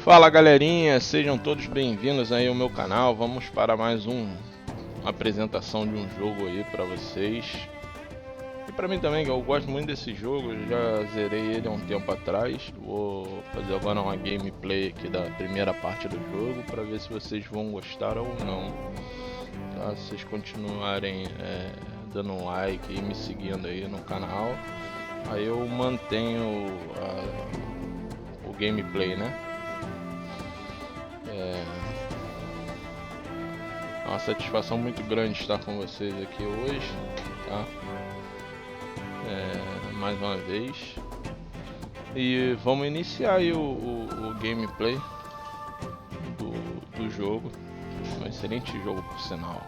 Fala galerinha, sejam todos bem-vindos aí ao meu canal. Vamos para mais uma apresentação de um jogo aí para vocês. E para mim também, que eu gosto muito desse jogo, eu já zerei ele há um tempo atrás. Vou fazer agora uma gameplay aqui da primeira parte do jogo para ver se vocês vão gostar ou não. Tá? Se vocês continuarem dando um like e me seguindo aí no canal, aí eu mantenho o gameplay, né? É uma satisfação muito grande estar com vocês aqui hoje, tá? Mais uma vez. E vamos iniciar aí o gameplay do jogo. Um excelente jogo, por sinal.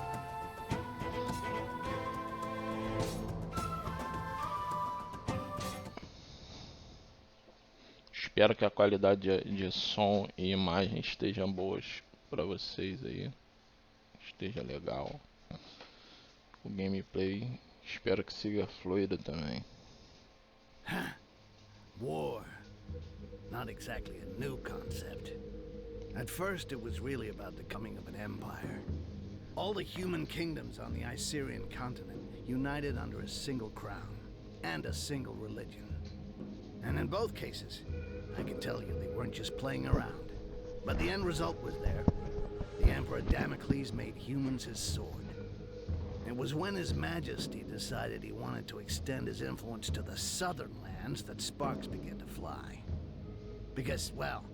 Espero que a qualidade de som e imagem estejam boas para vocês aí. Esteja legal. O gameplay espero que siga fluido também. War. Not exactly a new concept. At first it was really about the coming of an empire. All the human kingdoms on the Icerian continent united under a single crown and a single religion. And in both cases, I can tell you they weren't just playing around. But the end result was there. The Emperor Damocles made humans his sword. It was when His Majesty decided he wanted to extend his influence to the southern lands that sparks began to fly. Because, well,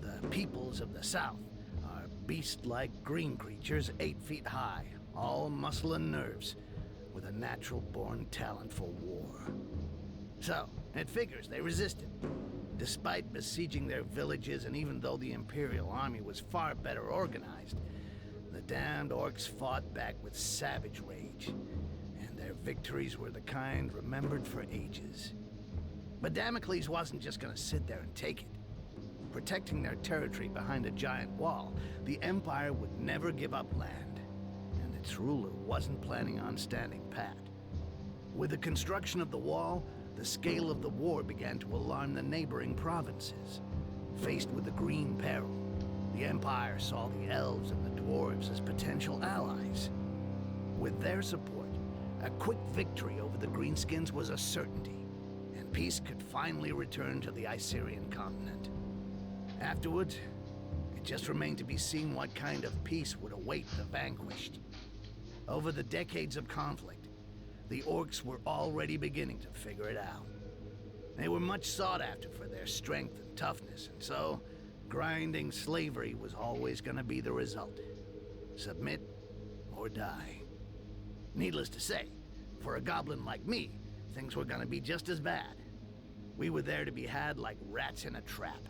the peoples of the south are beast-like green creatures 8 feet high, all muscle and nerves, with a natural-born talent for war. So, it figures they resisted. Despite besieging their villages, and even though the Imperial army was far better organized, the damned orcs fought back with savage rage, and their victories were the kind remembered for ages. But Damocles wasn't just gonna sit there and take it. Protecting their territory behind a giant wall, the Empire would never give up land, and its ruler wasn't planning on standing pat. With the construction of the wall, the scale of the war began to alarm the neighboring provinces. Faced with the Green Peril, the Empire saw the elves and the dwarves as potential allies. With their support, a quick victory over the Greenskins was a certainty, and peace could finally return to the Icerian continent. Afterwards, it just remained to be seen what kind of peace would await the vanquished. Over the decades of conflict, the orcs were already beginning to figure it out. They were much sought after for their strength and toughness, and so grinding slavery was always going to be the result. Submit or die. Needless to say, for a goblin like me, things were going to be just as bad. We were there to be had like rats in a trap.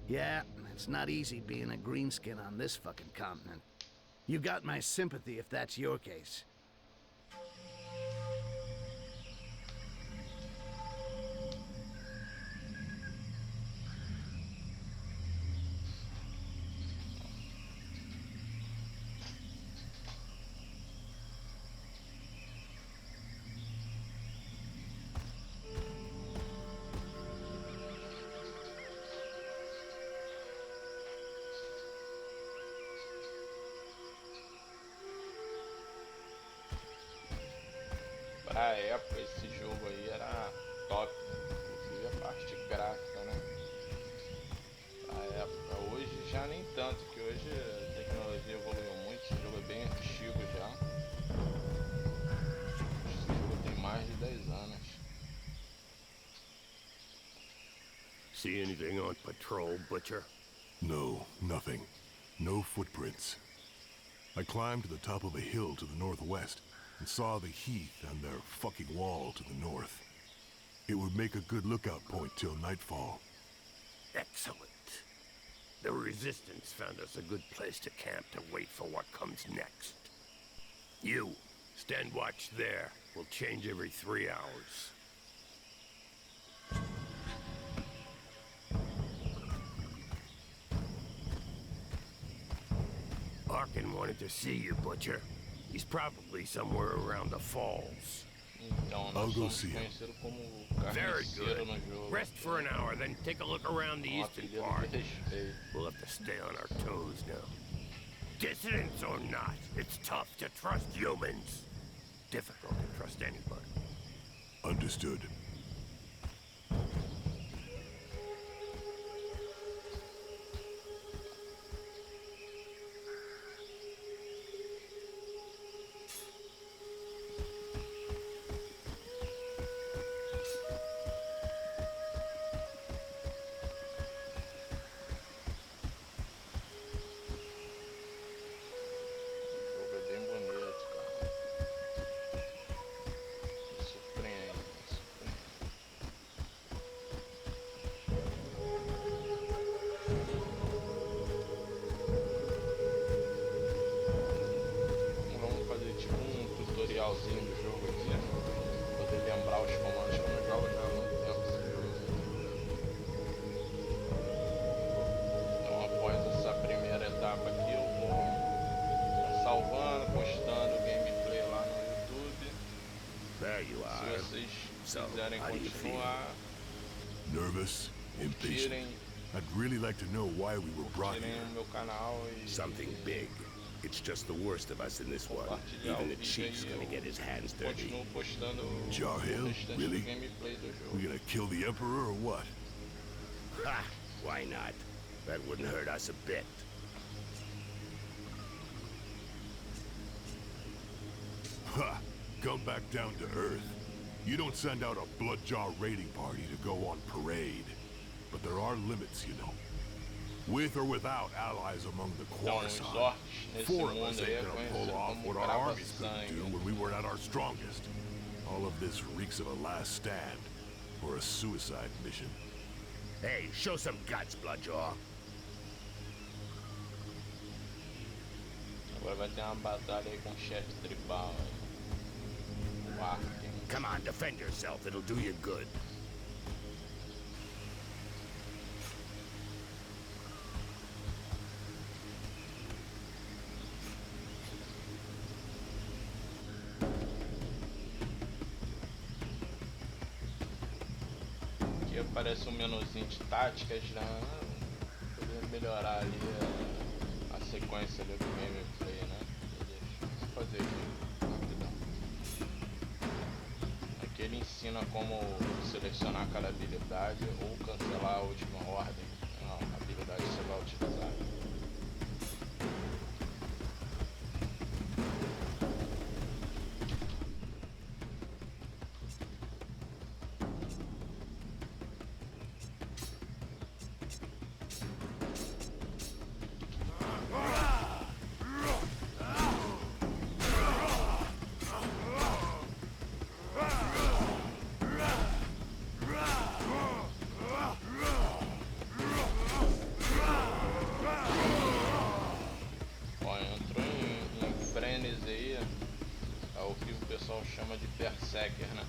Yeah, it's not easy being a greenskin on this fucking continent. You got my sympathy if that's your case. Pra época esse jogo aí era top, inclusive a parte gráfica, né? Pra época, hoje já nem tanto, que hoje a tecnologia evoluiu muito, esse jogo é bem antigo já. Esse jogo tem mais de 10 anos. See anything on patrol, Butcher? No, nothing. No footprints. I climbed to the top of a hill to the northwest and saw the heath and their fucking wall to the north. It would make a good lookout point till nightfall. Excellent. The Resistance found us a good place to camp to wait for what comes next. You, stand watch there. We'll change every 3 hours. Arkin wanted to see you, Butcher. He's probably somewhere around the falls. Então, I'll nós go somos see him. conhecidos como Very carniceiro good. no jogo. Rest for an hour, then take a look around the Um eastern apelido part. de respeito. We'll have to stay on our toes now. Dissidents or not, it's tough to trust humans. Difficult to trust anybody. Understood. O jogo é bem bonito, cara. Me surpreende, me surpreende. Vamos fazer tipo um tutorialzinho do jogo aqui, né? Poder lembrar os comandos que eu não jogo já há muito tempo esse jogo. Então após essa primeira etapa aqui eu vou salvando, postando o gameplay lá no YouTube. There you Se are. vocês So, quiserem how do you feel? continuar, Nervous? Impatient? curtirem, I'd really like to know why we were brought curtirem here. o meu canal e Something big. It's just the worst of us in this one. compartilhar Even o the vídeo chief's aí. gonna get his hands dirty. Continuo postando o Geil? restante Really? do gameplay do jogo. We gonna kill the Emperor or what? Ha! Why not? That wouldn't hurt us a bit. Ha! Come back down to Earth. You don't send out a bloodjaw raiding party to go on parade. But there are limits, you know. With or without allies among the Então, os Quarsan, orcs nesse four of us mundo aí é ain't gonna pull conhecido off como what our armies couldn't grava-sangue. do when we were at our strongest. All of this reeks of a last stand, or a suicide mission. Hey, show some guts, Bloodjaw. Agora vai ter uma batalha aí com o chefe tribal aí. O Arken. Come on, defend yourself. It'll do you good. Aqui aparece um menuzinho de táticas já, poder melhorar ali a sequência ali do gameplay, né? Deixa eu fazer aqui, rapidão. Aqui ele ensina como selecionar cada habilidade ou cancelar a última ordem, a habilidade que você vai utilizar. Ó, entrou em frenesi aí, é o que o pessoal chama de berserker, né?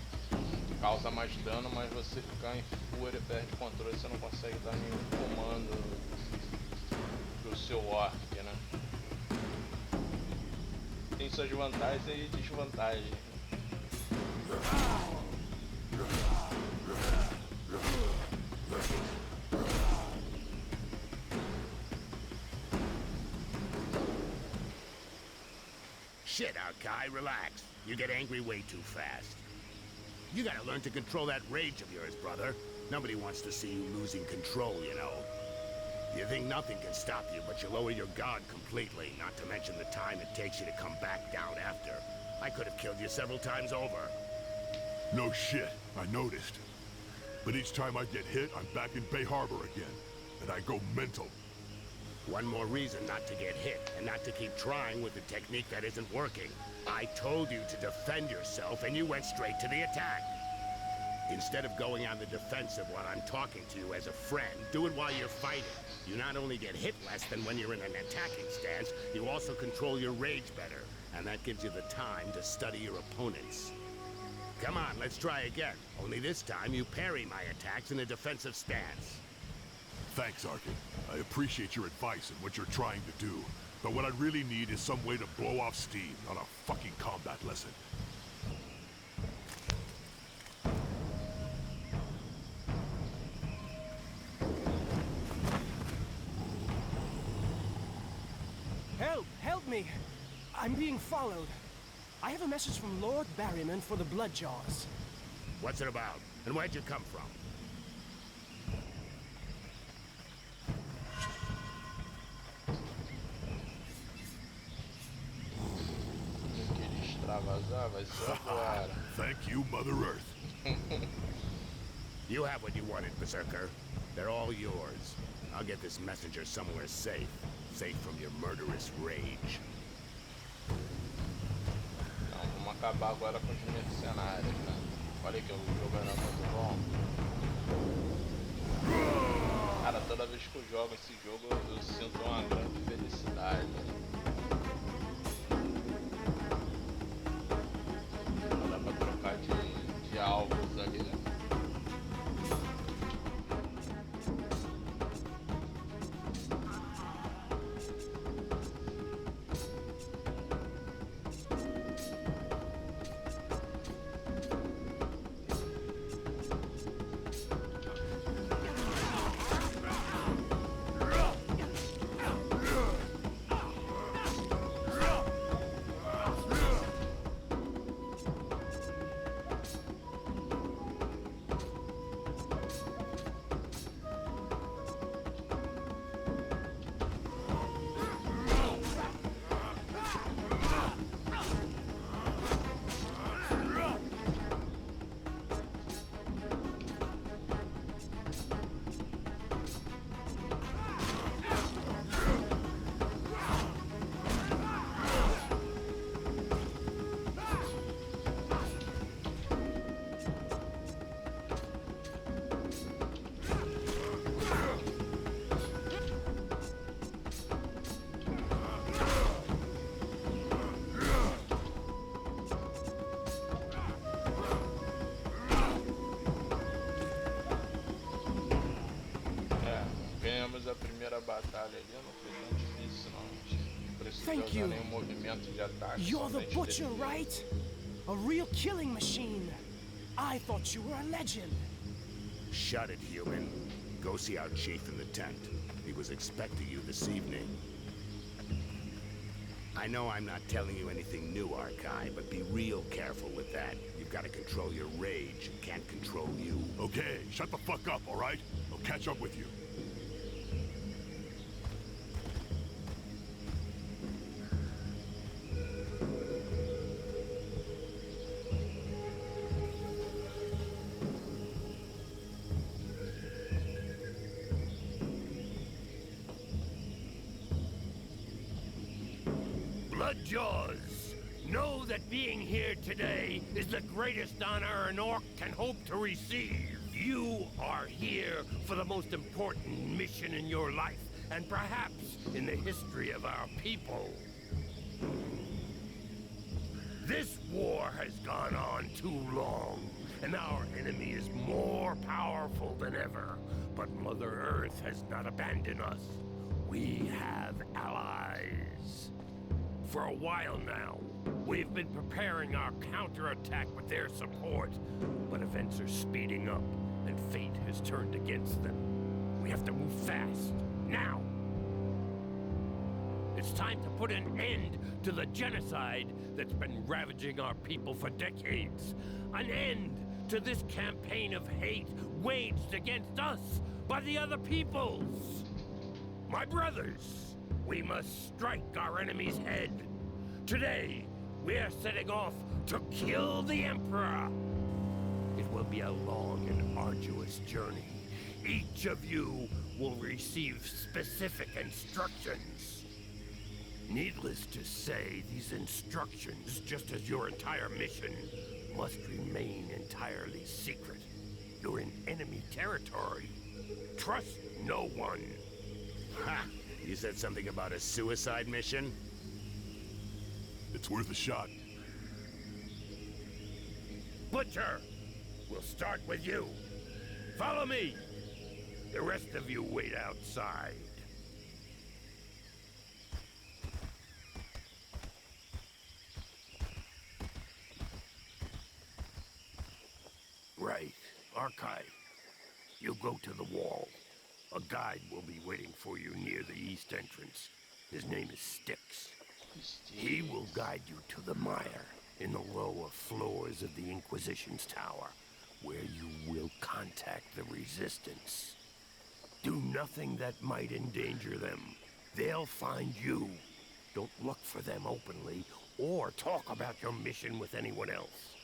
Causa mais dano, mas você ficar em fúria, perde controle, você não consegue dar nenhum comando pro seu orc, né? Tem suas vantagens e desvantagens. Shit, Arkai, relax. You get angry way too fast. You gotta learn to control that rage of yours, brother. Nobody wants to see you losing control, you know. You think nothing can stop you, but you lower your guard completely, not to mention the time it takes you to come back down after. I could have killed you several times over. No shit, I noticed. But each time I get hit, I'm back in Bay Harbor again, and I go mental. One more reason not to get hit, and not to keep trying with a technique that isn't working. I told you to defend yourself, and you went straight to the attack. Instead of going on the defensive while I'm talking to you as a friend, do it while you're fighting. You not only get hit less than when you're in an attacking stance, you also control your rage better, and that gives you the time to study your opponents. Come on, let's try again. Only this time you parry my attacks in a defensive stance. Thanks, Arkin. I appreciate your advice and what you're trying to do. But what I really need is some way to blow off steam, not a fucking combat lesson. Help! Help me! I'm being followed. I have a message from Lord Barryman for the Bloodjaws. What's it about? And where'd you come from? Queria extravasar, vai ser agora. Thank you, Mother Earth. You have what you wanted, Berserker. They're all yours. I'll get this messenger somewhere safe. Safe from your murderous rage. Então, vamos acabar agora com os mercenários, né? Falei que o jogo era muito bom. Cara, toda vez que eu jogo esse jogo, eu sinto uma grande felicidade. Dá pra trocar de alvos ali, né? Ganhamos a primeira batalha ali, não foi tão difícil não. Preciso usar nenhum movimento de ataque. You're the butcher, right? A real killing machine. I thought you were a legend. Shut it, human. Go see our chief in the tent. He was expecting you this evening. I know I'm not telling you anything new, Archive, but be real careful with that. You've got to control your rage. It can't control you. Okay, shut the fuck up, all right? I'll catch up with you. Bloodjaws, know that being here today is the greatest honor an orc can hope to receive. You are here for the most important mission in your life, and perhaps in the history of our people. This war has gone on too long, and our enemy is more powerful than ever. But Mother Earth has not abandoned us. We have allies. For a while now, we've been preparing our counterattack with their support, but events are speeding up, and fate has turned against them. We have to move fast, now! It's time to put an end to the genocide that's been ravaging our people for decades. An end to this campaign of hate waged against us by the other peoples. My brothers, we must strike our enemy's head. Today, we are setting off to kill the Emperor. It will be a long and arduous journey. Each of you will receive specific instructions. Needless to say, these instructions, just as your entire mission, must remain entirely secret. You're in enemy territory. Trust no one. Ha! You said something about a suicide mission? It's worth a shot. Butcher, we'll start with you. Follow me. The rest of you wait outside. Right. Archive. You go to the wall. A guide will be waiting for you near the east entrance. His name is Styx. He will guide you to the mire in the lower floors of the Inquisition's tower, where you will contact the Resistance. Do nothing that might endanger them. They'll find you. Don't look for them openly, or talk about your mission with anyone else.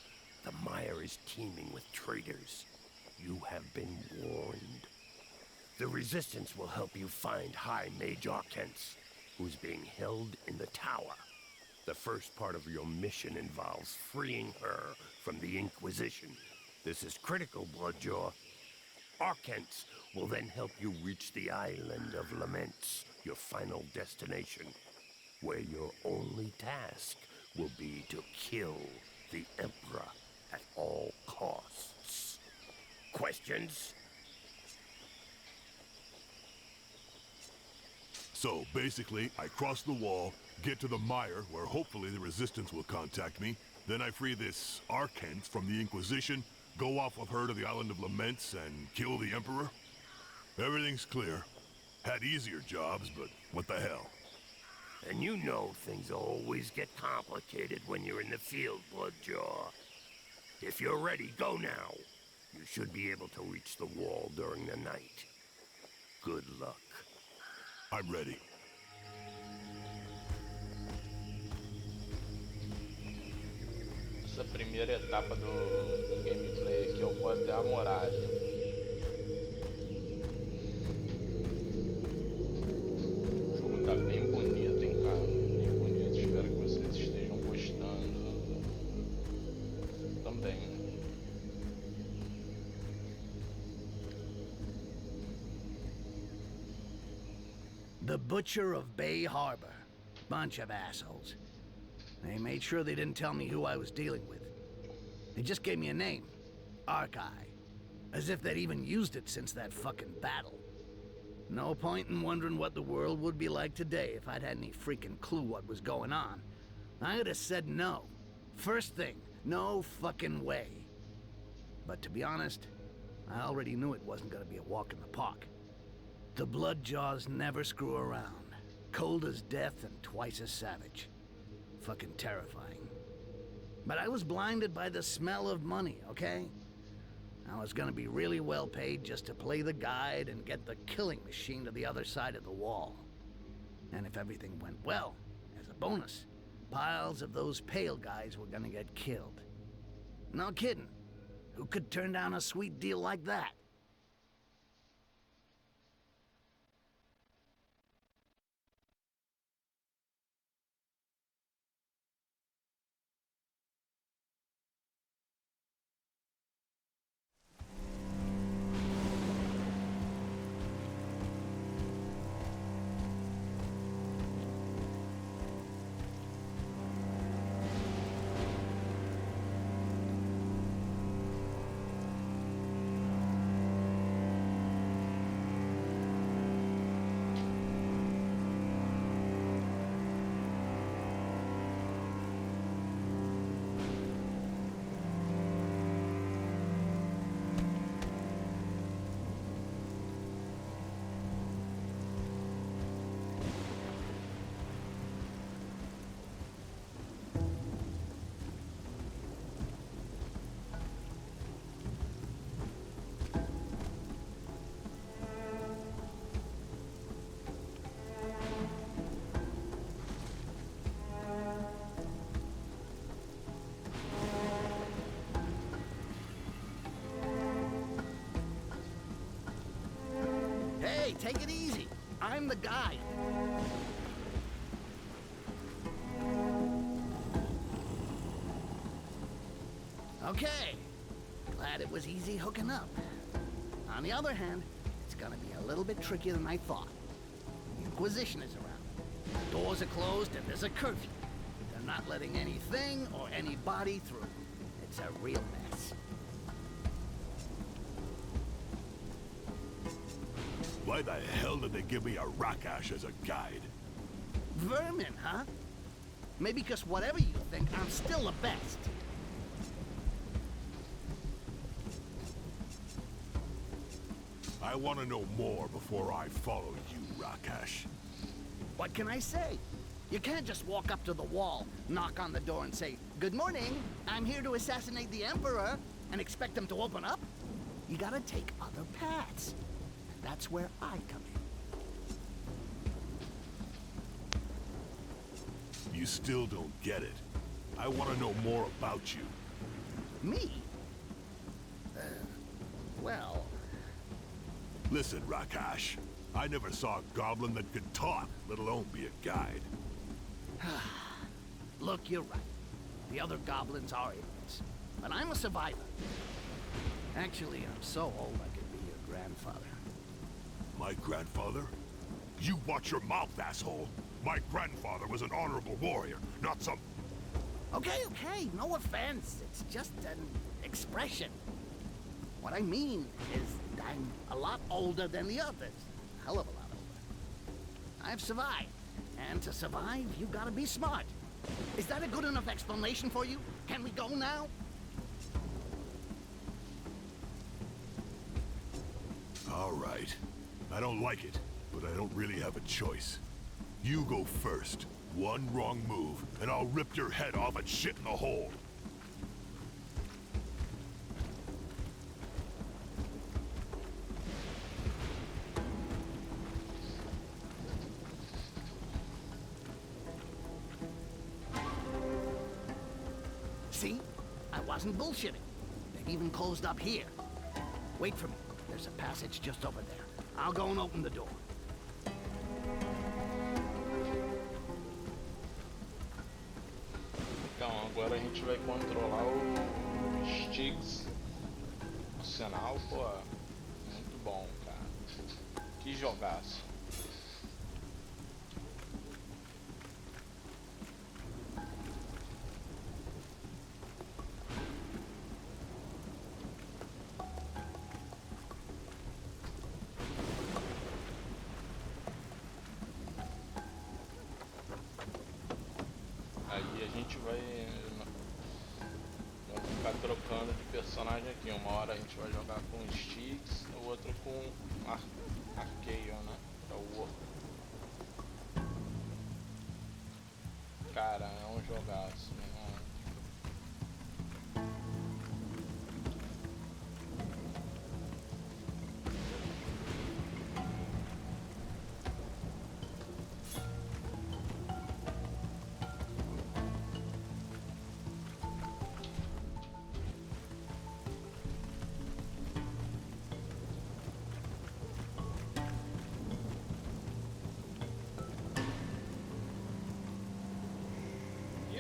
The mire is teeming with traitors. You have been warned. The Resistance will help you find High Mage Arcens, who's being held in the tower. The first part of your mission involves freeing her from the Inquisition. This is critical, Bloodjaw. Arcens will then help you reach the Island of Laments, your final destination, where your only task will be to kill the Emperor at all costs. Questions? So, basically, I cross the wall, get to the mire, where hopefully the Resistance will contact me, then I free this Arcens from the Inquisition, go off with her to the Island of Laments, and kill the Emperor? Everything's clear. Had easier jobs, but what the hell? And you know things always get complicated when you're in the field, Bloodjaw. If you're ready, go now. You should be able to reach the wall during the night. Good luck. I'm ready. Essa primeira etapa do gameplay aqui eu vou até a muralha. O jogo tá bem bonito, hein, cara? Bem bonito. Espero que vocês estejam gostando também. The Butcher of Bay Harbor. Bunch of assholes. They made sure they didn't tell me who I was dealing with. They just gave me a name. Archai. As if they'd even used it since that fucking battle. No point in wondering what the world would be like today if I'd had any freaking clue what was going on. I'd have said no. First thing, no fucking way. But to be honest, I already knew it wasn't gonna be a walk in the park. The Bloodjaws never screw around. Cold as death and twice as savage. Fucking terrifying. But I was blinded by the smell of money, okay? I was gonna be really well paid just to play the guide and get the killing machine to the other side of the wall. And if everything went well, as a bonus, piles of those pale guys were gonna get killed. No kidding. Who could turn down a sweet deal like that? Take it easy. I'm the guy. Okay. Glad it was easy hooking up. On the other hand, it's gonna be a little bit trickier than I thought. The Inquisition is around. The doors are closed and there's a curfew. They're not letting anything or anybody through. It's a real mess. Why the hell did they give me a rock ash as a guide? Vermin, huh? Maybe because whatever you think, I'm still the best. I want to know more before I follow you, Rakash. What can I say? You can't just walk up to the wall, knock on the door and say, "Good morning, I'm here to assassinate the Emperor," and expect them to open up. You gotta take other paths. And that's where I come in. You still don't get it. I want to know more about you. Me? Well... Listen, Rakash. I never saw a goblin that could talk, let alone be a guide. Look, you're right. The other goblins are idiots. But I'm a survivor. Actually, I'm so old I could be your grandfather. My grandfather? You watch your mouth, asshole. My grandfather was an honorable warrior, not some... Okay, no offense. It's just an expression. What I mean is I'm a lot older than the others. A hell of a lot older. I've survived. And to survive, you gotta be smart. Is that a good enough explanation for you? Can we go now? All right. I don't like it, but I don't really have a choice. You go first. One wrong move, and I'll rip your head off and shit in the hole. See? I wasn't bullshitting. They've even closed up here. Wait for me. There's a passage just over there. I'll go and open the door. Então, agora a gente vai controlar o Styx. O sinal, pô, muito bom, cara. Que jogaço. Aí a gente vai ficar trocando de personagem aqui. Uma hora a gente vai jogar com o Styx, o outro com Archeio, né? Que é o Orc. Cara, é um jogaço, meu irmão.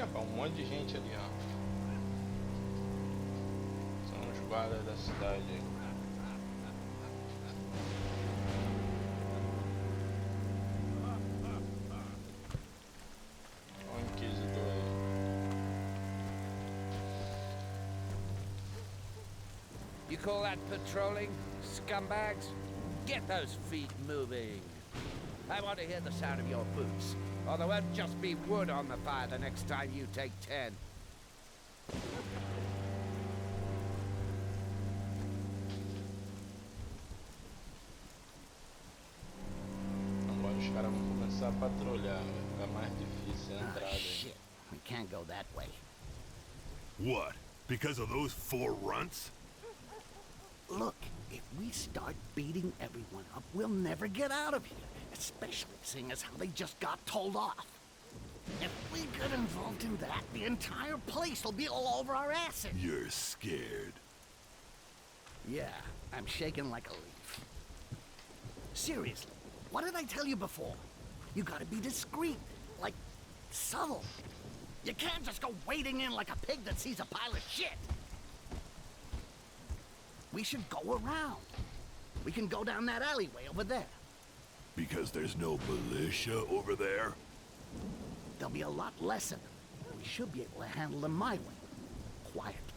Rapaz, um monte de gente ali, ó. São os guardas da cidade aí. Olha o inquisidor aí. You call that patrolling, scumbags? Get those feet moving. I want to hear the sound of your boots. Or there won't just be wood on the fire the next time you take 10. Agora os caras vão começar a patrulhar, vai ficar mais difícil a entrada aí. Shit. We can't go that way. What? Because of those 4 runts? Look, if we start beating everyone up, we'll never get out of here. Especially seeing as how they just got told off. If we get involved in that, the entire place will be all over our asses. You're scared. Yeah, I'm shaking like a leaf. Seriously, what did I tell you before? You gotta be discreet, like subtle. You can't just go wading in like a pig that sees a pile of shit. We should go around. We can go down that alleyway over there. Because there's no militia over there? There'll be a lot less of them. We should be able to handle them my way. Quietly.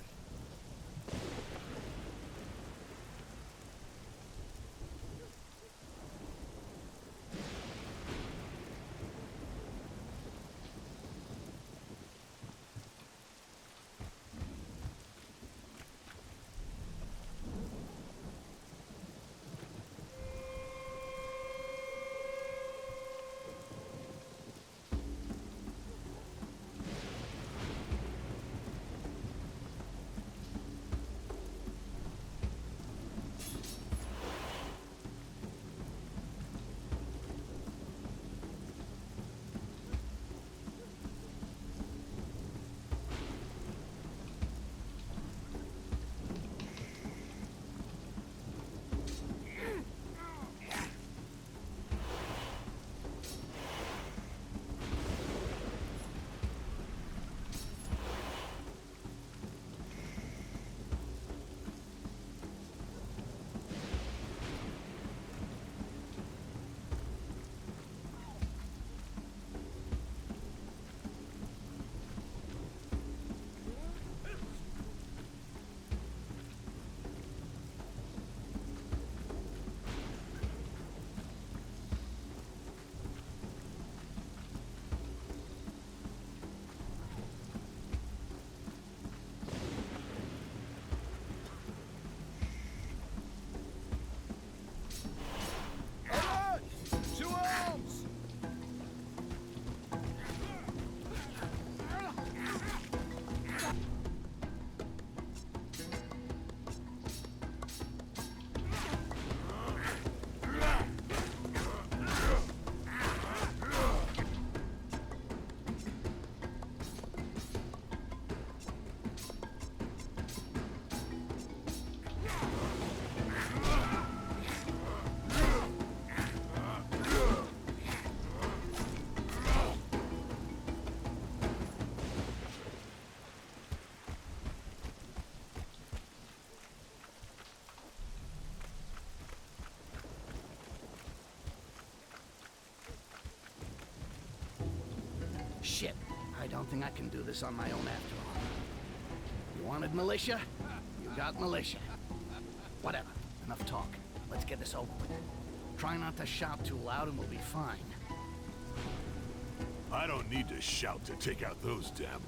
Shit, I don't think I can do this on my own after all. You wanted militia? You got militia. Whatever, enough talk. Let's get this over with. Try not to shout too loud and we'll be fine. I don't need to shout to take out those damn...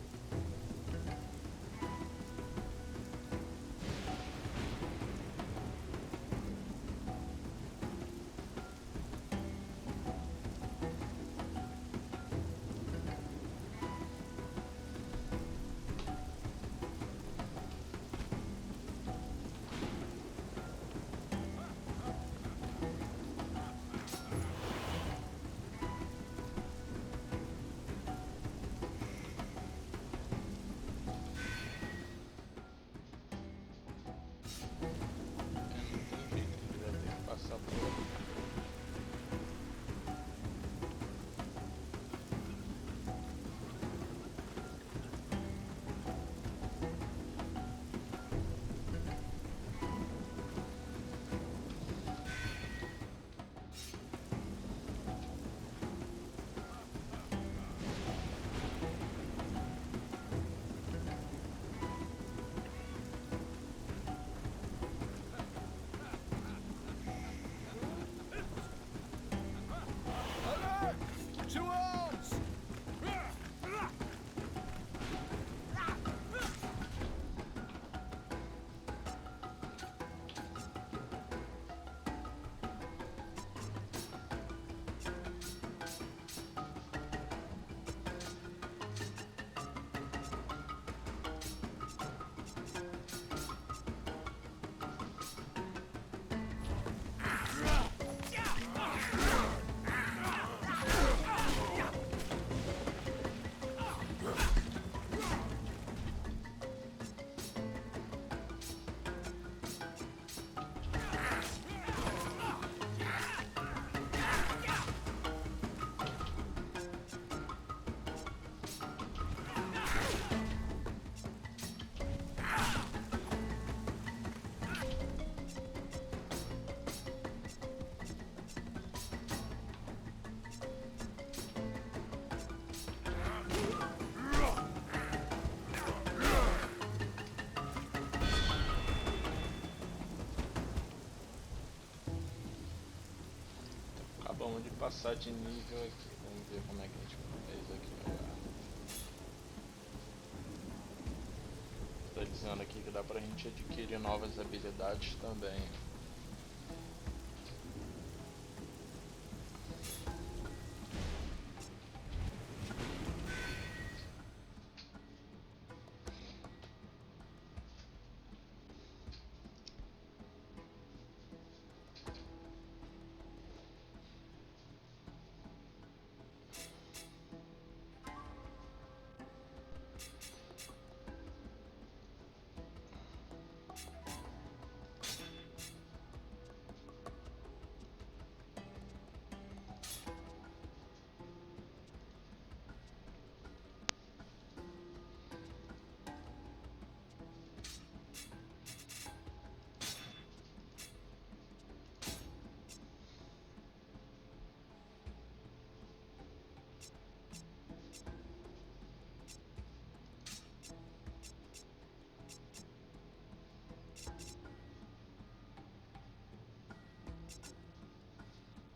Acabamos de passar de nível aqui. Vamos ver como é que a gente faz aqui agora. Tá dizendo aqui que dá pra gente adquirir novas habilidades também.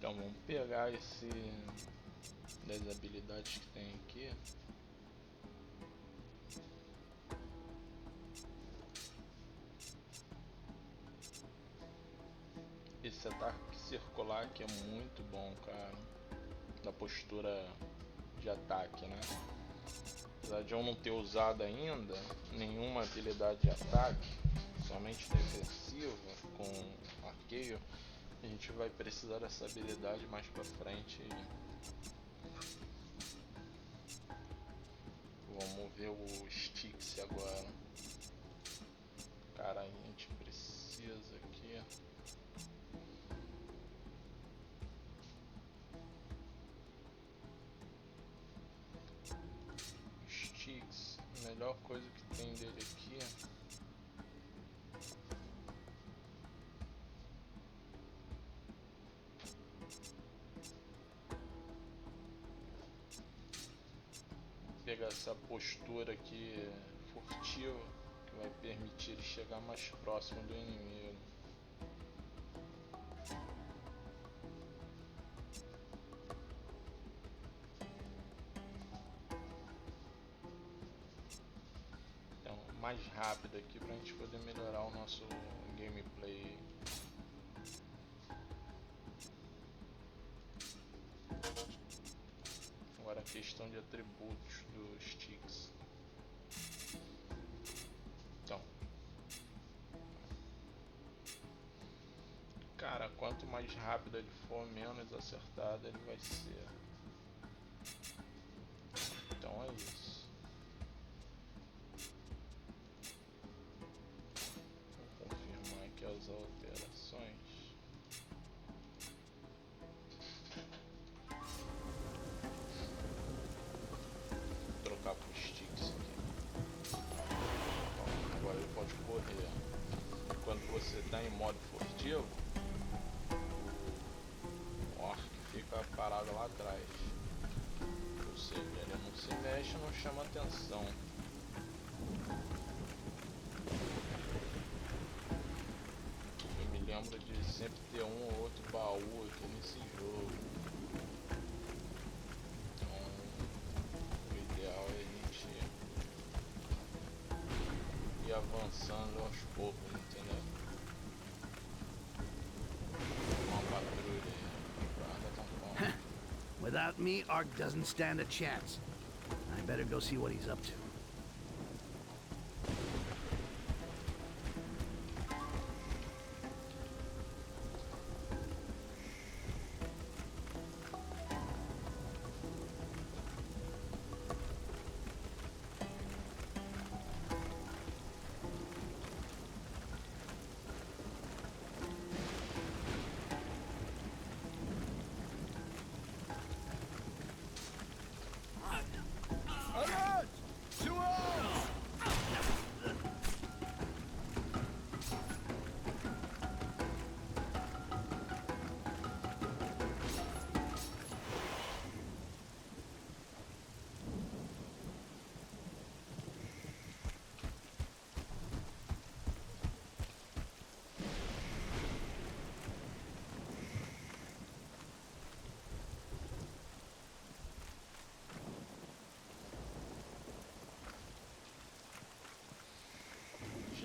Então vamos pegar esse das habilidades que tem aqui. Esse ataque circular aqui é muito bom, cara. Da postura de ataque, né? Apesar de eu não ter usado ainda nenhuma habilidade de ataque, somente defensiva com arqueio, a gente vai precisar dessa habilidade mais pra frente. Vamos ver o Styx agora. Cara, a gente precisa aqui. Styx, a melhor coisa que tem dele aqui pegar essa postura aqui furtiva, que vai permitir ele chegar mais próximo do inimigo. Então, mais rápido aqui pra gente poder melhorar o nosso gameplay. Agora a questão de atributos dos sticks. Então, cara, quanto mais rápido ele for, menos acertado ele vai ser. Então é isso. Vou confirmar aqui as alterações. Trocar para os sticks aqui. Bom, agora ele pode correr. Quando você está em modo furtivo, o orc fica parado lá atrás. Ou seja, ele não se mexe, não chama atenção. Eu me lembro de sempre ter um ou outro baú aqui nesse jogo. É a gente ir avançando aos poucos, entendeu? Uma patrulha aí, guarda tampão. Without me, Ark doesn't stand a chance. I better go see what he's up to.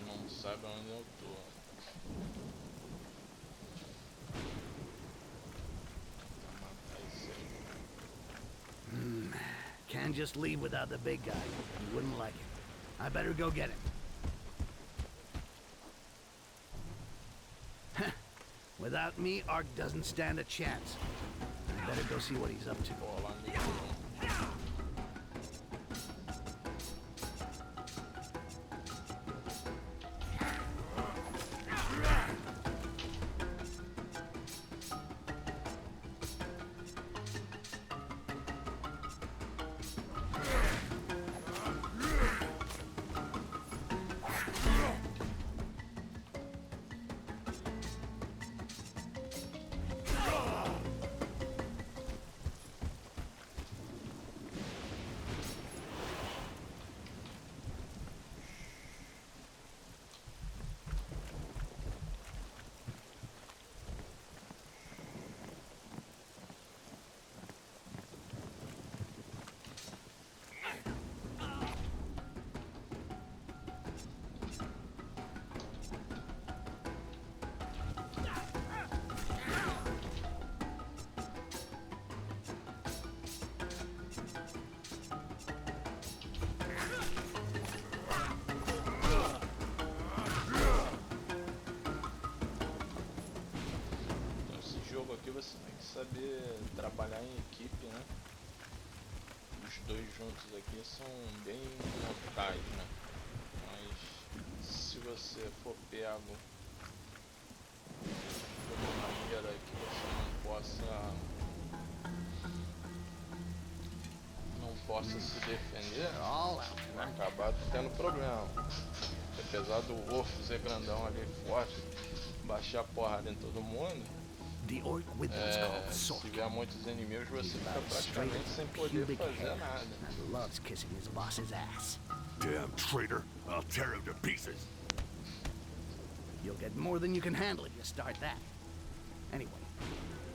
Não sabe onde eu tô. Can't just leave without the big guy. He wouldn't like it. I better go get him. Without me, Ark doesn't stand a chance. I better go see what he's up to. Aqui você tem que saber trabalhar em equipe, né? Os dois juntos aqui são bem mortais, né? Mas se você for pego de uma maneira que você não possa se defender, vai acabar tendo problema. Apesar do Wolf ser grandão ali forte, baixar a porrada em todo mundo, The orc with them's called Se Sork. tiver muitos inimigos, você He's fica about as straight praticamente sem as poder pubic fazer hair nada. and loves kissing his boss's ass. Damn traitor. I'll tear him to pieces. You'll get more than you can handle if you start that. Anyway,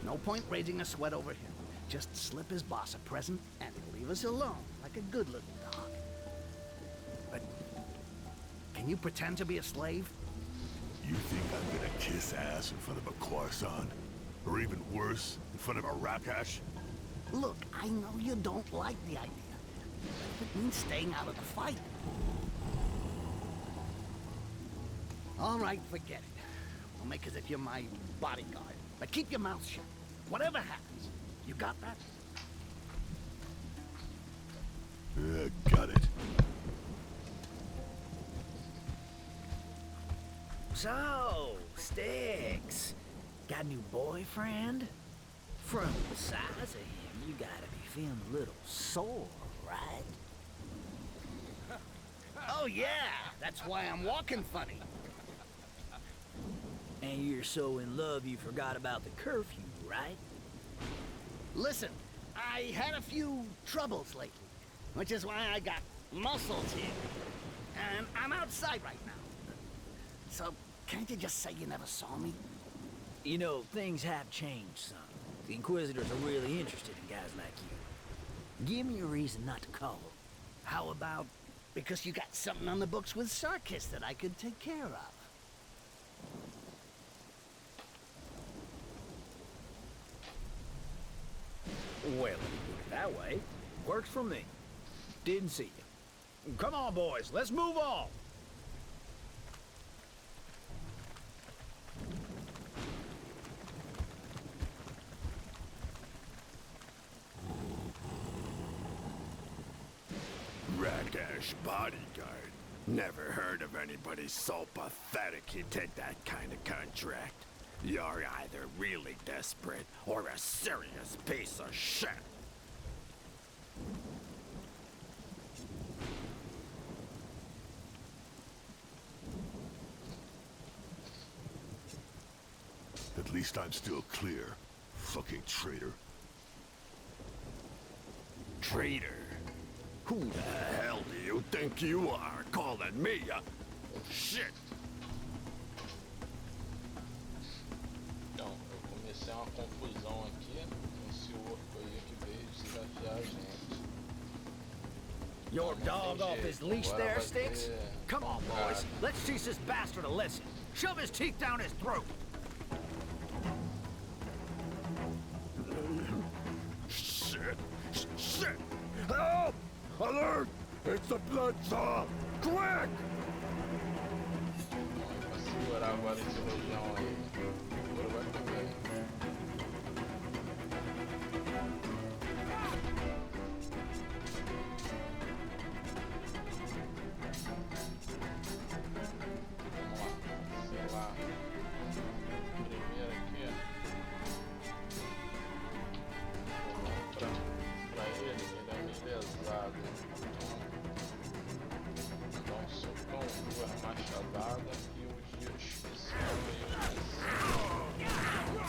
no point raising a sweat over him. Just slip his boss a present and he'll leave us alone like a good little dog. But can you pretend to be a slave? You think I'm gonna kiss ass in front of a croissant? Or even worse, in front of a rakash? Look, I know you don't like the idea, but it means staying out of the fight. All right, forget it. We'll make as if you're my bodyguard, but keep your mouth shut. Whatever happens, you got that? Got it. So, Sticks, got a new boyfriend? From the size of him, you gotta be feeling a little sore, right? Oh yeah, that's why I'm walking funny. And you're so in love you forgot about the curfew, right? Listen, I had a few troubles lately, which is why I got muscles here. And I'm outside right now. So, can't you just say you never saw me? You know, things have changed, son. The Inquisitors are really interested in guys like you. Give me a reason not to call. How about because you got something on the books with Sarkis that I could take care of? Well, if you put it that way, works for me. Didn't see you. Come on, boys, let's move on. Rakash bodyguard. Never heard of anybody so pathetic he'd take that kind of contract. You're either really desperate or a serious piece of shit. At least I'm still clear. Fucking traitor. Traitor? Who the hell do you think you are, calling me a... shit? Então, eu comecei uma confusão aqui. Esse orco aí que veio desafiar a gente. Your dog off his leash Agora there, vai Sticks? ter Come on, boys. complicado. Let's teach this bastard a lesson. Shove his teeth down his throat. Shit! Shit! Help! Alert! It's the bloodsaw! Quick! Pra segurar agora esse rojão aí. Agora vai comer. Vamos lá. Sei lá. Primeiro aqui, ó. Pra ele é meio pesado. Então, dá um socão, duas machadadas e o giro especial meio do jeito que tá aí.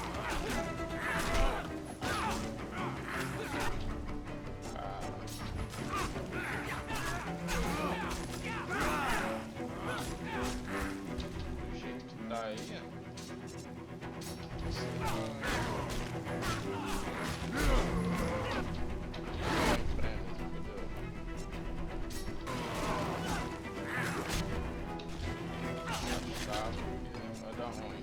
Vai dar ruim.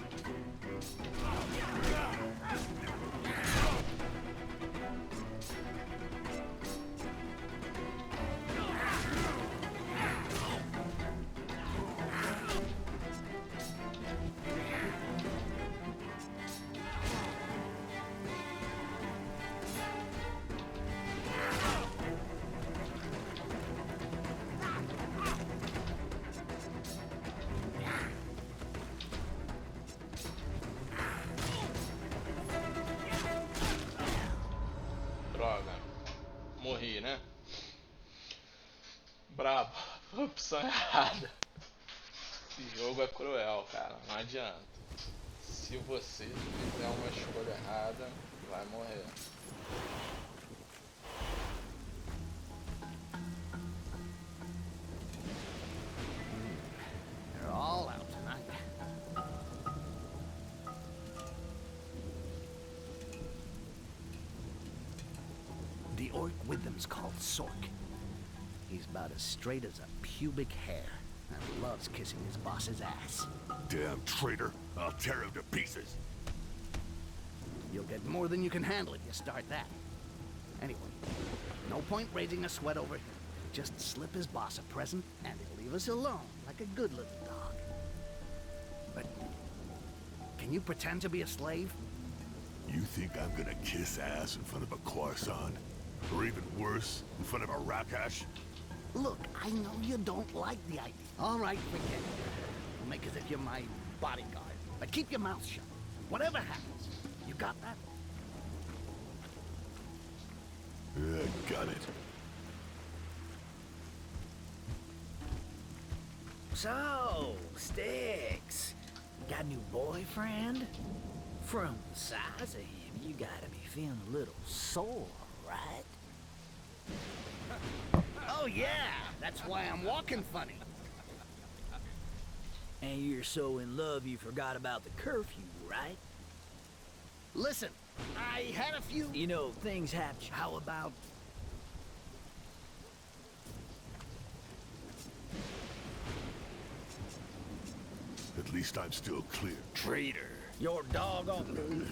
Droga. Morri, né? Brabo. Opção errada. Esse jogo é cruel, cara. Não adianta. Se você fizer uma escolha errada, vai morrer. They're all out tonight. The orc with them's called Sork. He's about as straight as a pubic hair and loves kissing his boss's ass. Damn traitor! I'll tear him to pieces. You'll get more than you can handle if you start that. Anyway, no point raising a sweat over him. Just slip his boss a present and he'll leave us alone like a good little dog. But can you pretend to be a slave? You think I'm gonna kiss ass in front of a croissant? Or even worse, in front of a rakash? Look, I know you don't like the idea. All right, forget it. We'll make as if you're my bodyguard. But keep your mouth shut. Whatever happens. You got that? Got it. So, Sticks, got a new boyfriend? From the size of him, you gotta be feeling a little sore, right? Oh yeah, that's why I'm walking funny. And you're so in love you forgot about the curfew, right? Listen, I had a few... You know, things happen. How about... At least I'm still clear. Traitor! your doggone...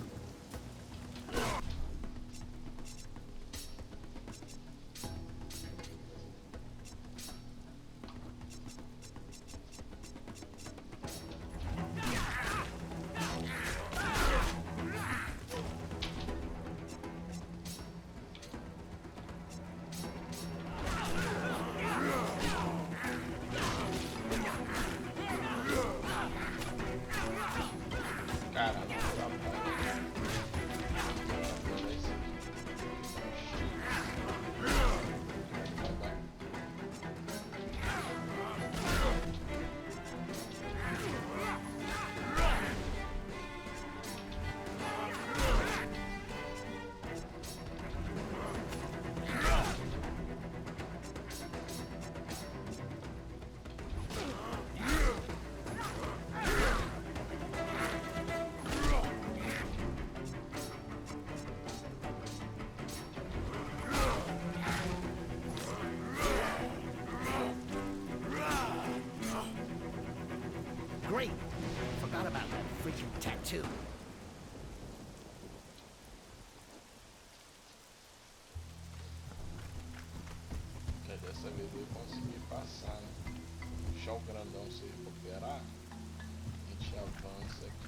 Great! Forgot about that freaking tattoo. Dessa vez eu consegui passar, né? Deixar o grandão se recuperar, a gente avança aqui.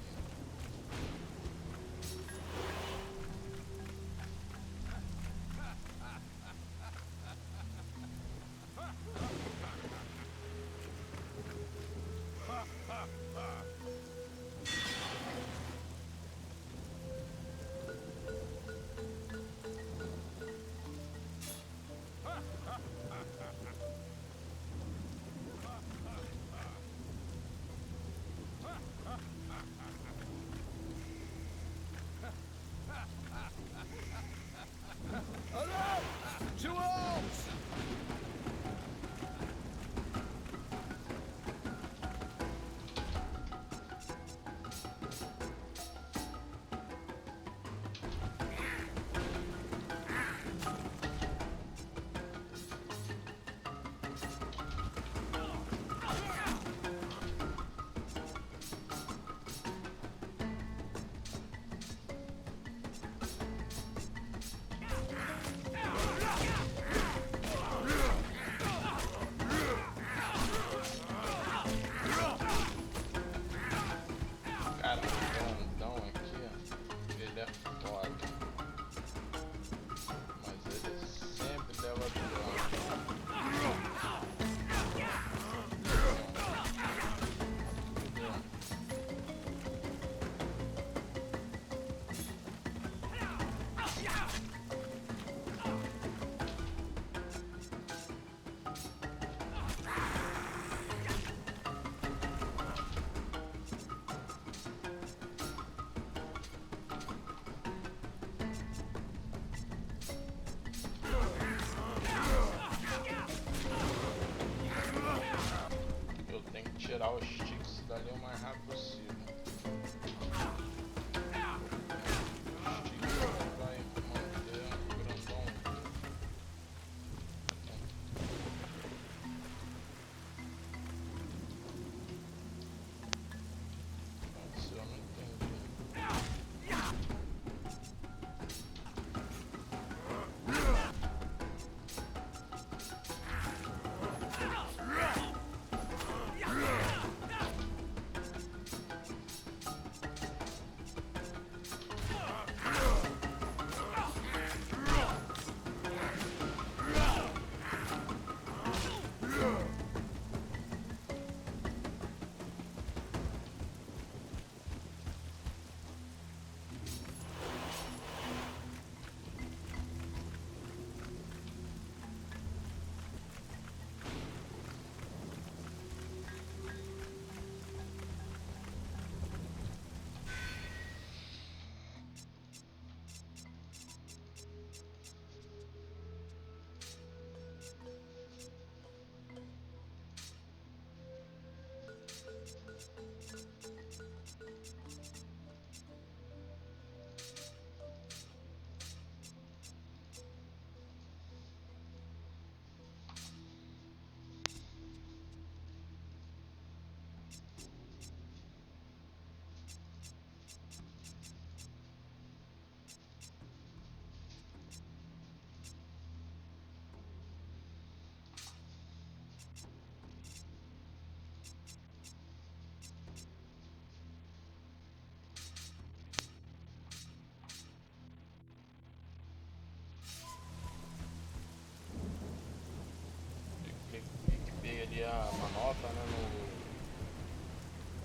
seria a manopla, né,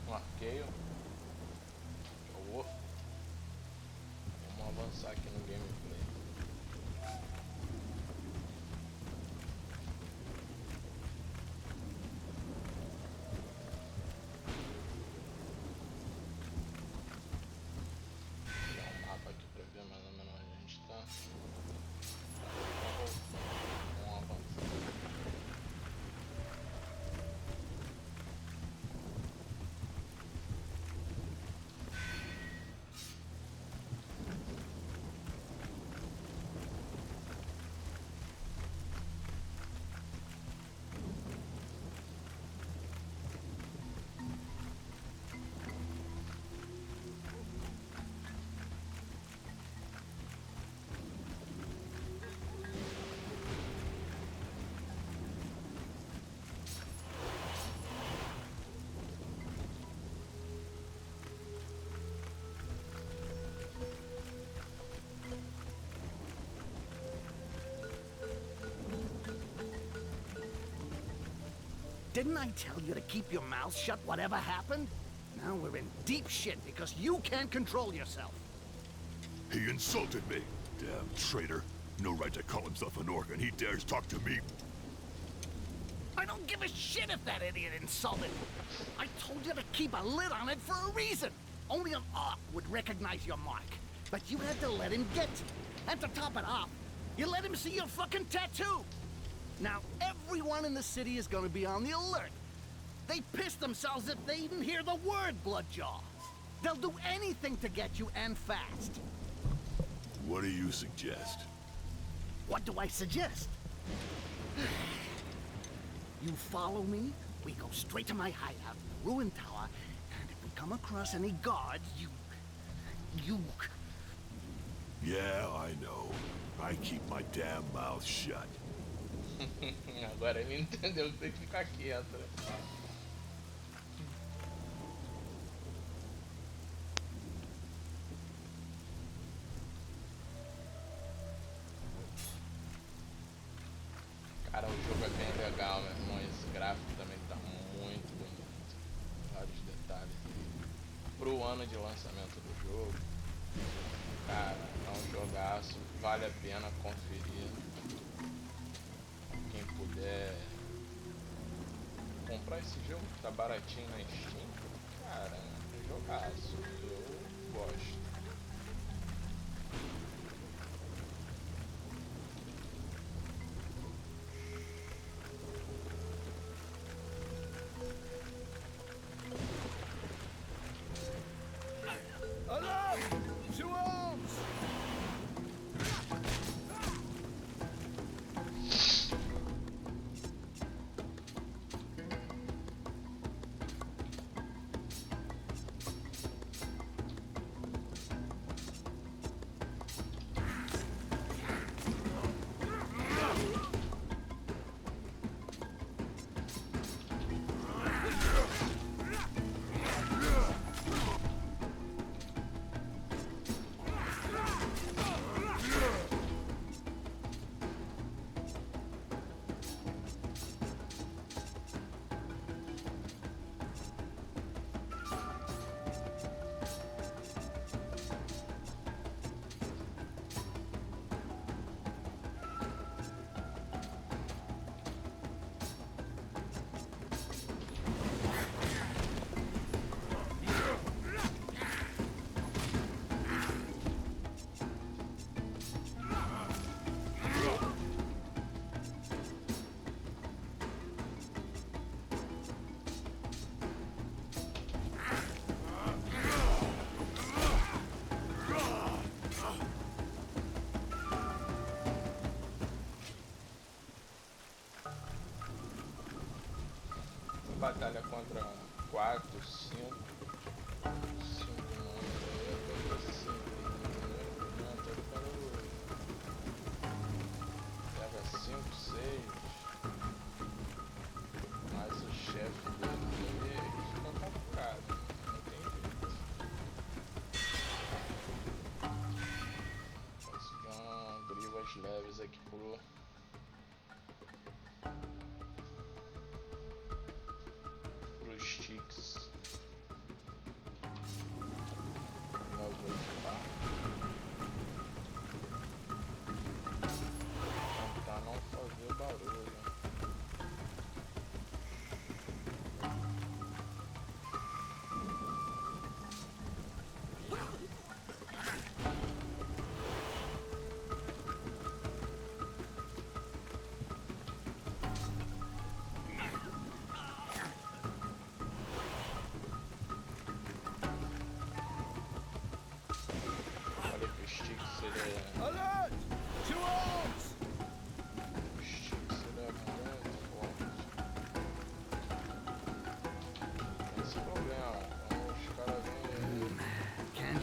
no arqueio. Vamos avançar aqui no gameplay. Vou dar um mapa aqui para ver mais ou menos onde a gente está. Vamos avançar. Didn't I tell you to keep your mouth shut whatever happened? Now we're in deep shit because you can't control yourself. He insulted me. Damn traitor. No right to call himself an orc, and he dares talk to me. I don't give a shit if that idiot insulted. I told you to keep a lid on it for a reason. Only an orc would recognize your mark. But you had to let him get to you. And to top it off, you let him see your fucking tattoo. Now, everyone in the city is gonna be on the alert. They piss themselves if they even hear the word Bloodjaws. They'll do anything to get you, and fast. What do you suggest? What do I suggest? You follow me, we go straight to my hideout in the ruined tower, and if we come across any guards, you... Yeah, I know. I keep my damn mouth shut. Agora ele entendeu que tem que ficar quieto, né? Cara, o jogo é bem legal, meu irmão. Esse gráfico também tá muito bonito. Vários detalhes. Pro ano de lançamento do jogo, cara, é um jogaço. Vale a pena conferir. Quem puder comprar esse jogo, que tá baratinho na Steam, cara, é um jogaço. Eu gosto. Batalha contra 4, 5 leva 5, 6 mais o chefe dele fica complicado, não tem jeito. Conseguir grivas leves aqui pro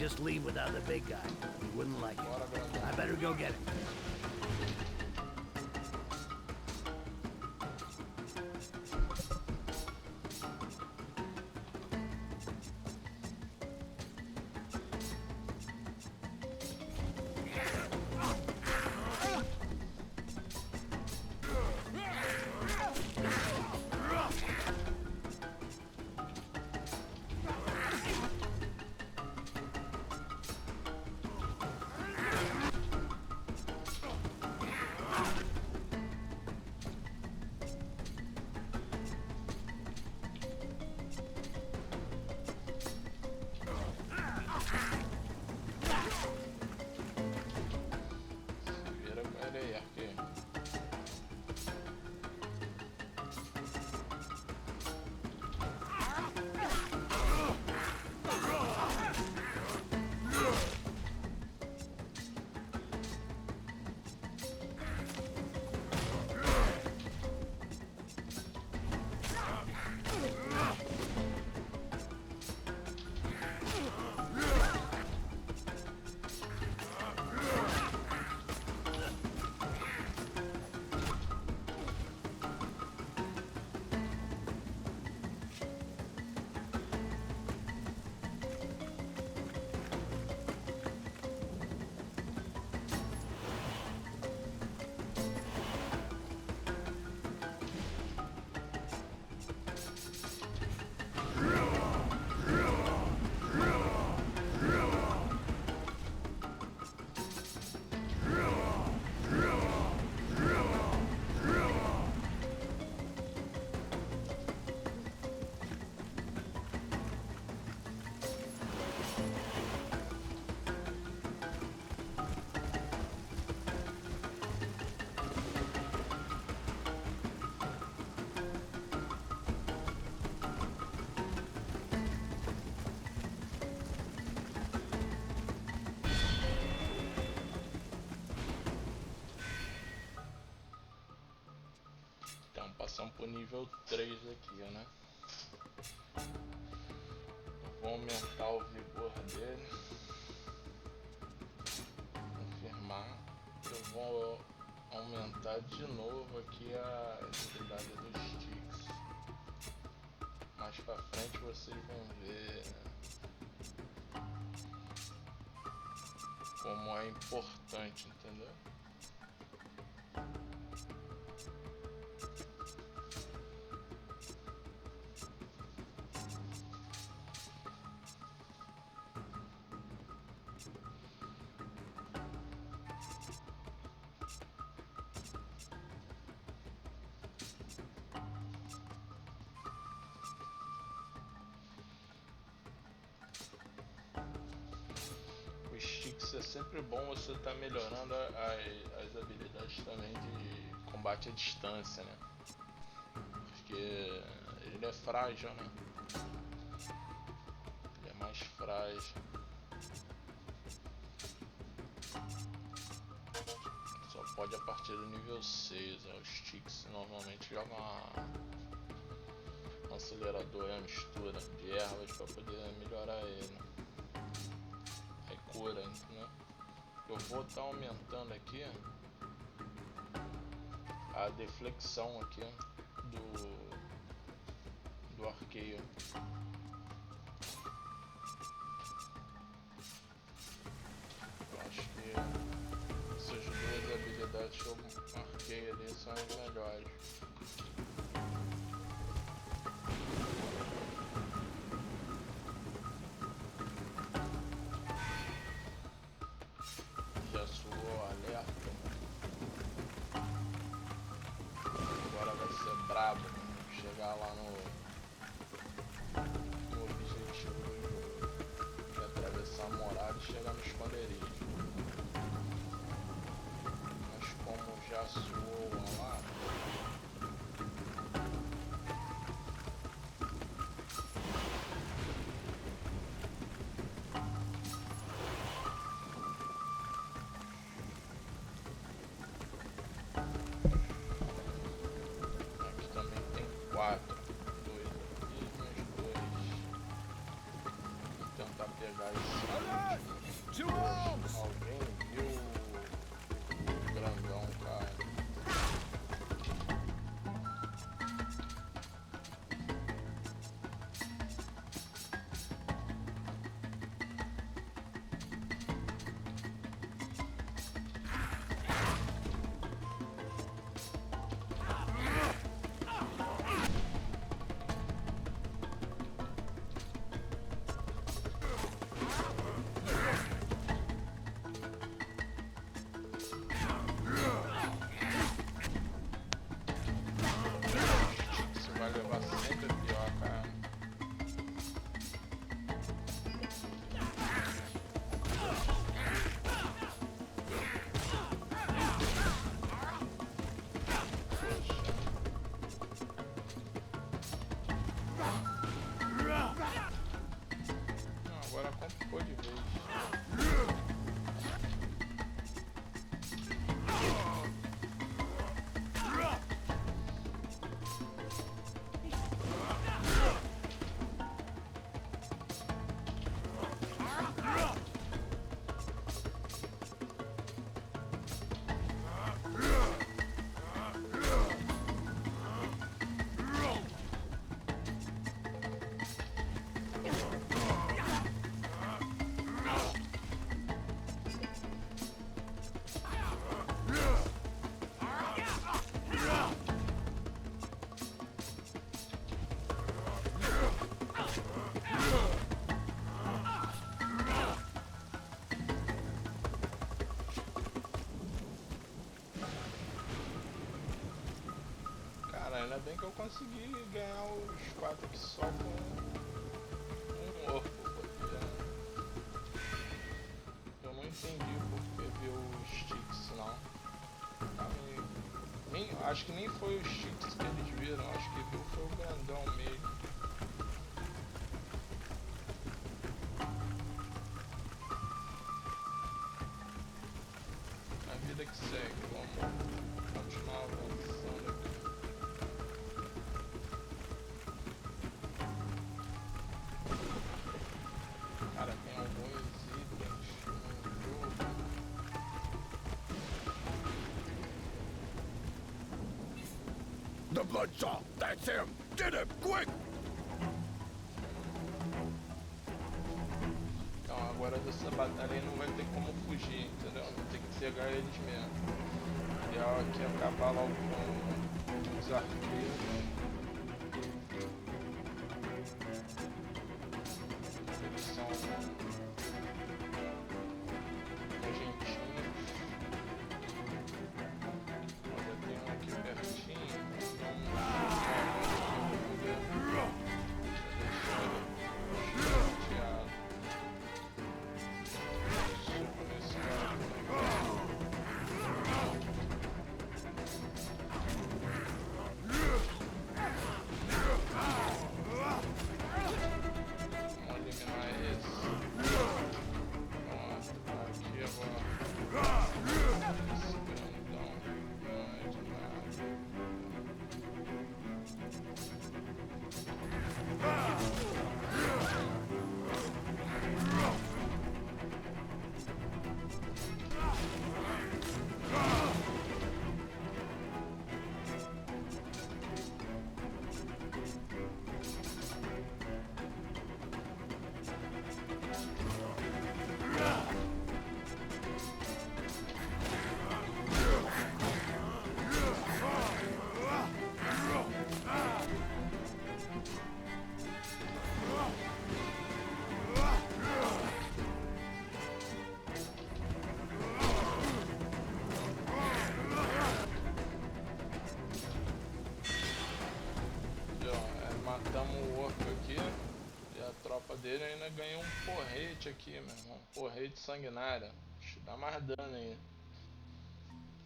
just leave without the big guy. He wouldn't like it. I better go get him. Passamos pro nível 3 aqui, né? Eu vou aumentar o vigor dele. Confirmar. Eu vou aumentar de novo aqui a agilidade dos sticks. Mais pra frente vocês vão ver como é importante, entendeu? É sempre bom você estar melhorando as habilidades também de combate à distância, né? Porque ele é frágil, né? Ele é mais frágil. Só pode a partir do nível 6. Os sticks normalmente jogam um acelerador e uma mistura de ervas para poder melhorar ele. Cura, né? Eu vou estar aumentando aqui a deflexão aqui do arqueio. Eu acho que essas duas habilidades que eu marquei ali são as melhores. Chegar lá no objetivo do jogo, que é atravessar a muralha e chegar no esconderijo. Mas como já soou lá, pegar esse ainda bem que eu consegui ganhar os 4 aqui só com um orco, porque eu não entendi porque viu os sticks não. Acho que nem foi os sticks que eles viram, acho que viu foi o grandão mesmo. A vida que segue, vamos continuar avançando aqui. Cara, tem alguns itens no jogo. The Bloodsaw! That's him! Get him, quick! Então agora dessa batalha aí não vai ter como fugir, entendeu? Vai ter que pegar eles mesmo. O ideal aqui é acabar logo com os arqueiros. Eles são nojentinhos. Olha, tem um aqui pertinho. Matamos o orco aqui e a tropa dele ainda ganhou um porrete aqui, meu irmão. Um porrete sanguinário. Deixa eu dar mais dano aí.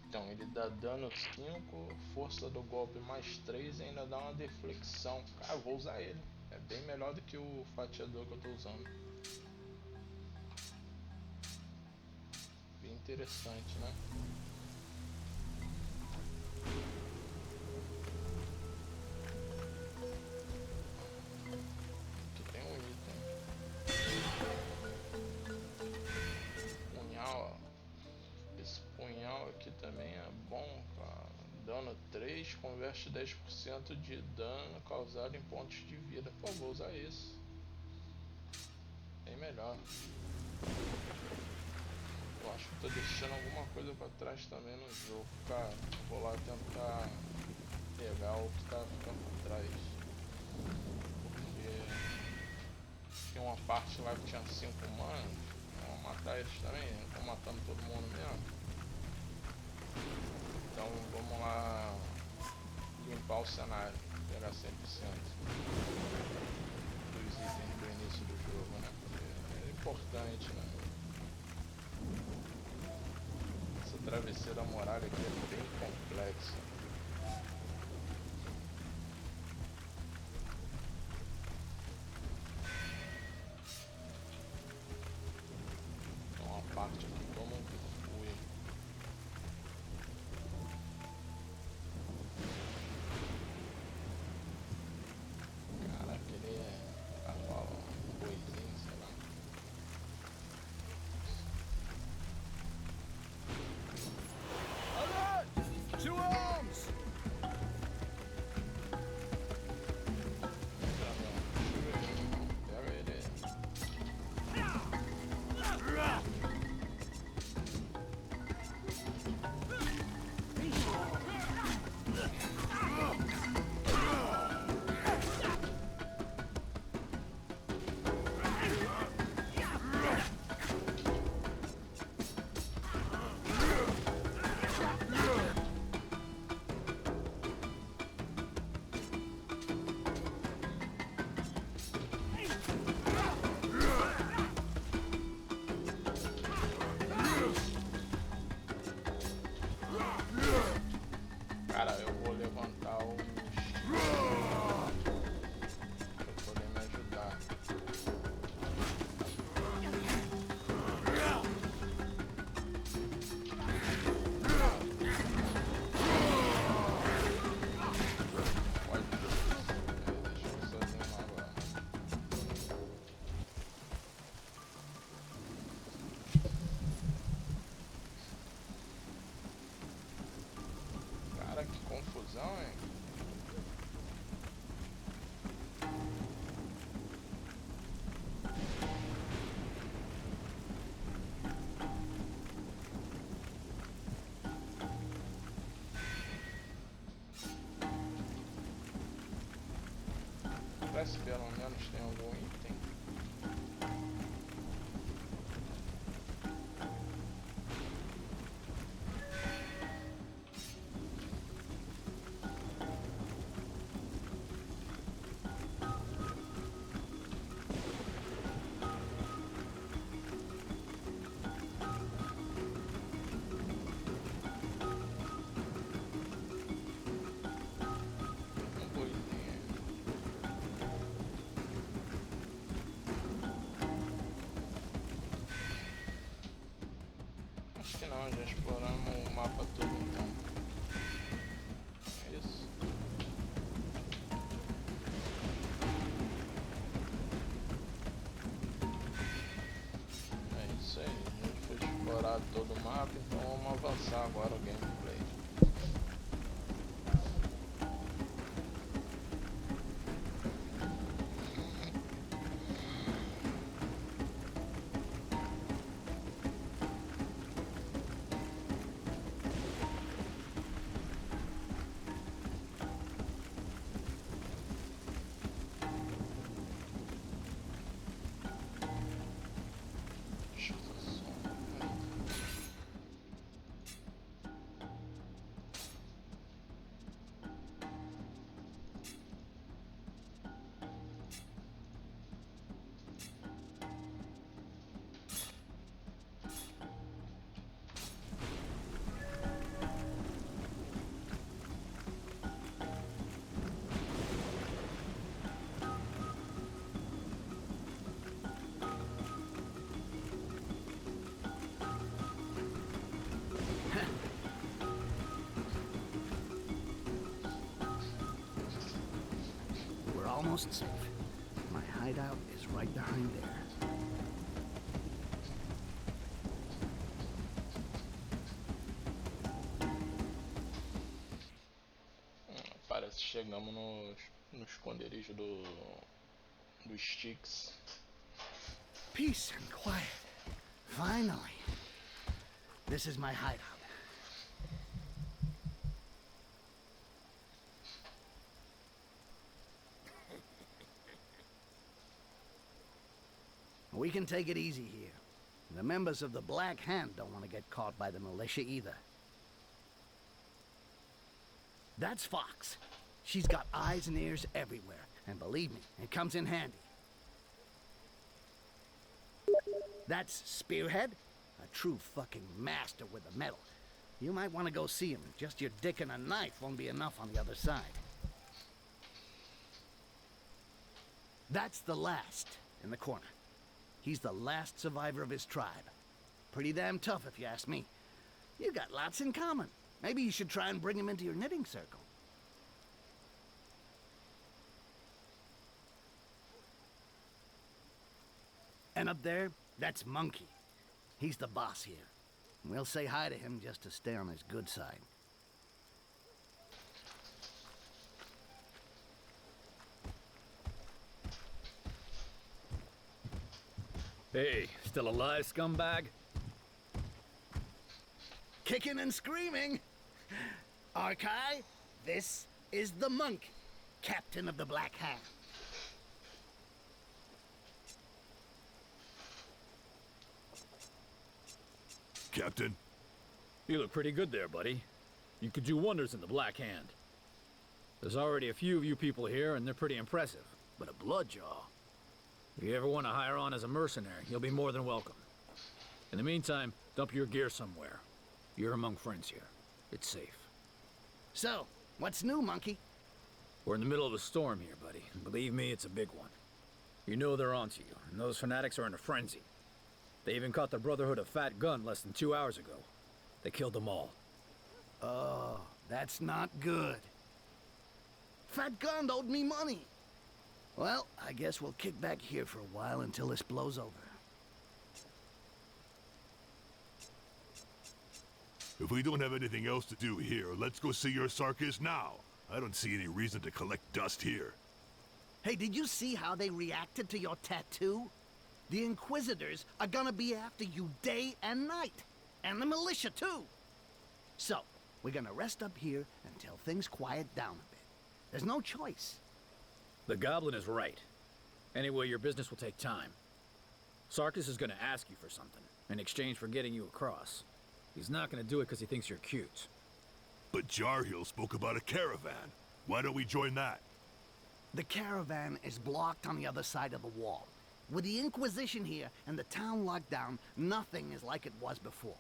Então, ele dá dano 5, força do golpe mais 3 e ainda dá uma deflexão. Cara, eu vou usar ele. É bem melhor do que o fatiador que eu tô usando. Bem interessante, né? Aqui também é bom, cara. Dano 3, converte 10% de dano causado em pontos de vida. Pô, vou usar isso. Bem melhor. Eu acho que tô deixando alguma coisa pra trás também no jogo, cara. Vou lá tentar pegar o que tá ficando por trás. Porque tinha uma parte lá que tinha 5 humanos. Vamos matar eles também. Tô matando todo mundo mesmo. Então vamos lá limpar o cenário, pegar 100% dos itens do início do jogo, né? Porque é importante, né? Essa travessia da muralha aqui é bem complexa. Então uma parte aqui todo mundo fui. visão, hein? Se pelo menos tem algum item. Acho que não, já exploramos o mapa todo então. É isso. É isso aí, a gente foi explorar todo o mapa, então vamos avançar agora o gameplay. Almost safe. My hideout is right behind there. Parece que chegamos no esconderijo dos Sticks. Peace and quiet. Finally. This is my hideout. We can take it easy here. The members of the Black Hand don't want to get caught by the militia either. That's Fox. She's got eyes and ears everywhere, and believe me, it comes in handy. That's Spearhead, a true fucking master with the metal. You might want to go see him. Just your dick and a knife won't be enough on the other side. That's the last in the corner. He's the last survivor of his tribe. Pretty damn tough if you ask me. You got lots in common. Maybe you should try and bring him into your knitting circle. And up there, that's Monkey. He's the boss here. We'll say hi to him just to stay on his good side. Hey, still alive, scumbag? Kicking and screaming. Arkai, this is the Monk, captain of the Black Hand. Captain? You look pretty good there, buddy. You could do wonders in the Black Hand. There's already a few of you people here, and they're pretty impressive. But a Bloodjaw? If you ever want to hire on as a mercenary, you'll be more than welcome. In the meantime, dump your gear somewhere. You're among friends here. It's safe. So, what's new, Monkey? We're in the middle of a storm here, buddy. And believe me, it's a big one. You know they're onto you, and those fanatics are in a frenzy. They even caught the Brotherhood of Fat Gun less than 2 hours ago. They killed them all. Oh, that's not good. Fat Gun owed me money. Well, I guess we'll kick back here for a while until this blows over. If we don't have anything else to do here, let's go see your circus now. I don't see any reason to collect dust here. Hey, did you see how they reacted to your tattoo? The Inquisitors are gonna be after you day and night. And the militia, too. So, we're gonna rest up here until things quiet down a bit. There's no choice. The Goblin is right. Anyway, your business will take time. Sarkis is gonna ask you for something, in exchange for getting you across. He's not gonna do it because he thinks you're cute. But Jarhill spoke about a caravan. Why don't we join that? The caravan is blocked on the other side of the wall. With the Inquisition here and the town locked down, nothing is like it was before.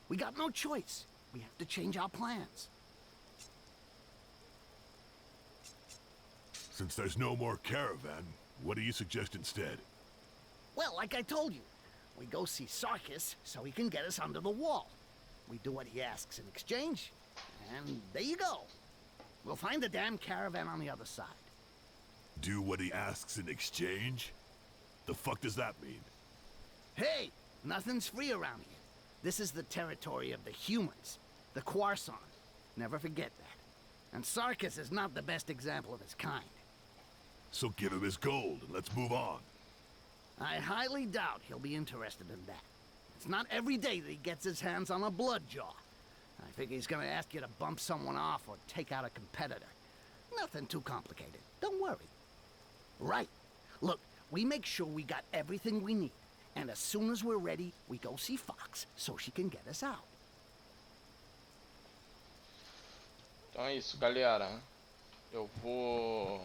We got no choice. We have to change our plans. Since there's no more caravan, what do you suggest instead? Well, like I told you, we go see Sarkis so he can get us under the wall. We do what he asks in exchange, and there you go. We'll find the damn caravan on the other side. Do what he asks in exchange? The fuck does that mean? Hey, nothing's free around here. This is the territory of the humans, the Quarson. Never forget that. And Sarkis is not the best example of his kind. So give him his gold and let's move on. I highly doubt he'll be interested in that. It's not every day that he gets his hands on a bloodjaw. I figure he's gonna ask you to bump someone off or take out a competitor. Nothing too complicated. Don't worry. Right. Look, we make sure we got everything we need. And as soon as we're ready, we go see Fox so she can get us out. Então é isso, galera. Eu vou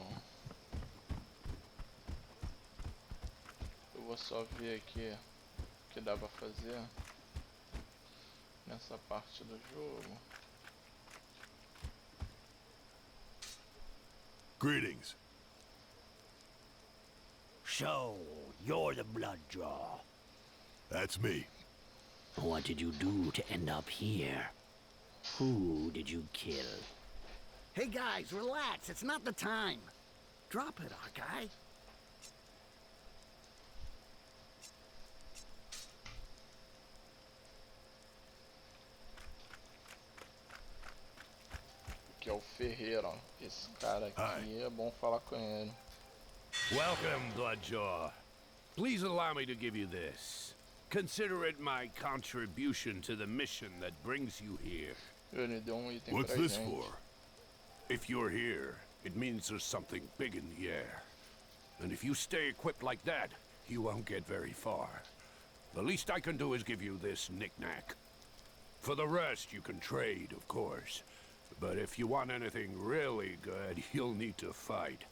só ver aqui o que dá pra fazer nessa parte do jogo. Greetings. So, you're the Bloodjaw. That's me. What did you do to end up here? Who did you kill? Hey guys, relax. It's not the time. Drop it, our guy. Que é o Ferreira, ó. Esse cara aqui é bom falar com ele. Welcome, Bloodjaw. Please allow me to give you this. Consider it my contribution to the mission that brings you here. Ele deu item What's pra this gente. for? If you're here, it means there's something big in the air. And if you stay equipped like that, you won't get very far. The least I can do is give you this knick-knack. For the rest, you can trade, of course. But if you want anything really good, you'll need to fight.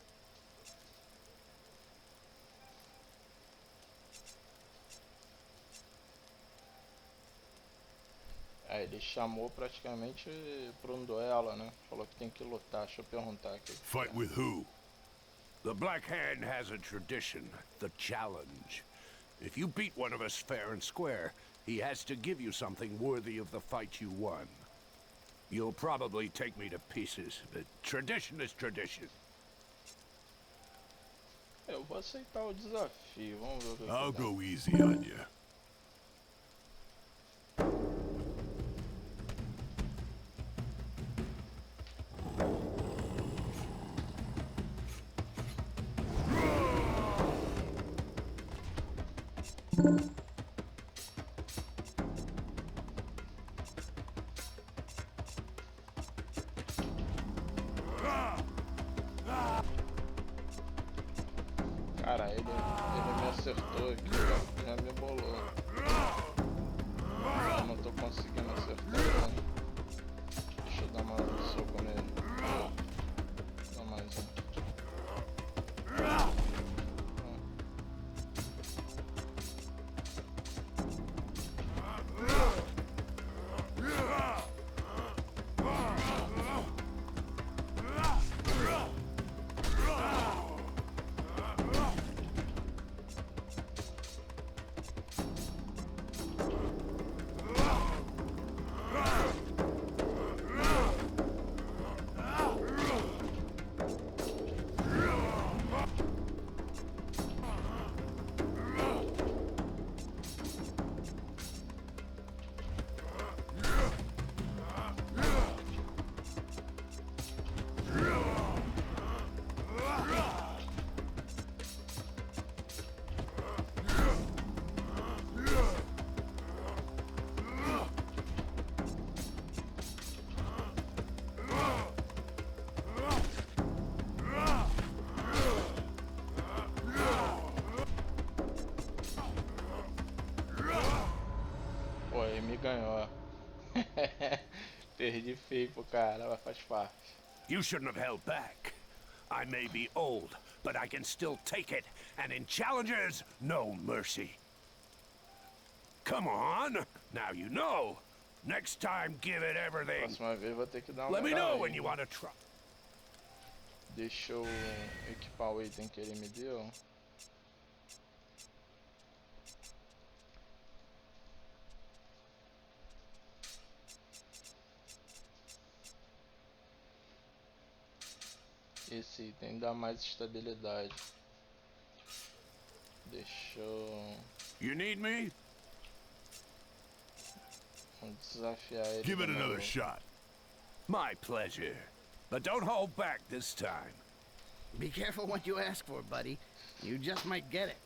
Aí ele chamou praticamente para um duelo, né? Falou que tem que lutar. Deixa eu perguntar aqui. Fight with who? The Black Hand has a tradition, the challenge. If you beat one of us fair and square, he has to give you something worthy of the fight you won. You'll probably take me to pieces, but tradition is tradition. Eu vou aceitar o desafio. Vamos ver o que I'll dá. go easy on you. Cara, ele me acertou aqui, já me bolou. Eu não tô conseguindo acertar, né? Deixa eu dar mais um soco nele. Dá mais um. ganhou. Perdi feio pro cara, mas faz parte. You shouldn't have held back. I may be old, but I can still take it. And in challenges, no mercy. Come on, now you know. Next time, give it everything. Próxima vez vou ter que dar uma Let me know when aí. you want to try. Deixa eu equipar o item que ele me deu. Esse item dá mais estabilidade. Deixa eu... You need me? Vou desafiar ele. Give it de another novo. shot. My pleasure. But don't hold back this time. Be careful what you ask for, buddy. You just might get it.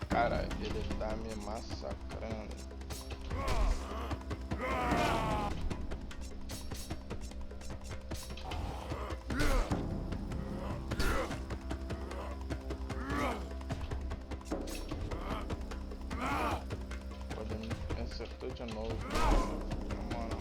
Cara, ele tá me massacrando. Ele me acertou de novo. Na moral.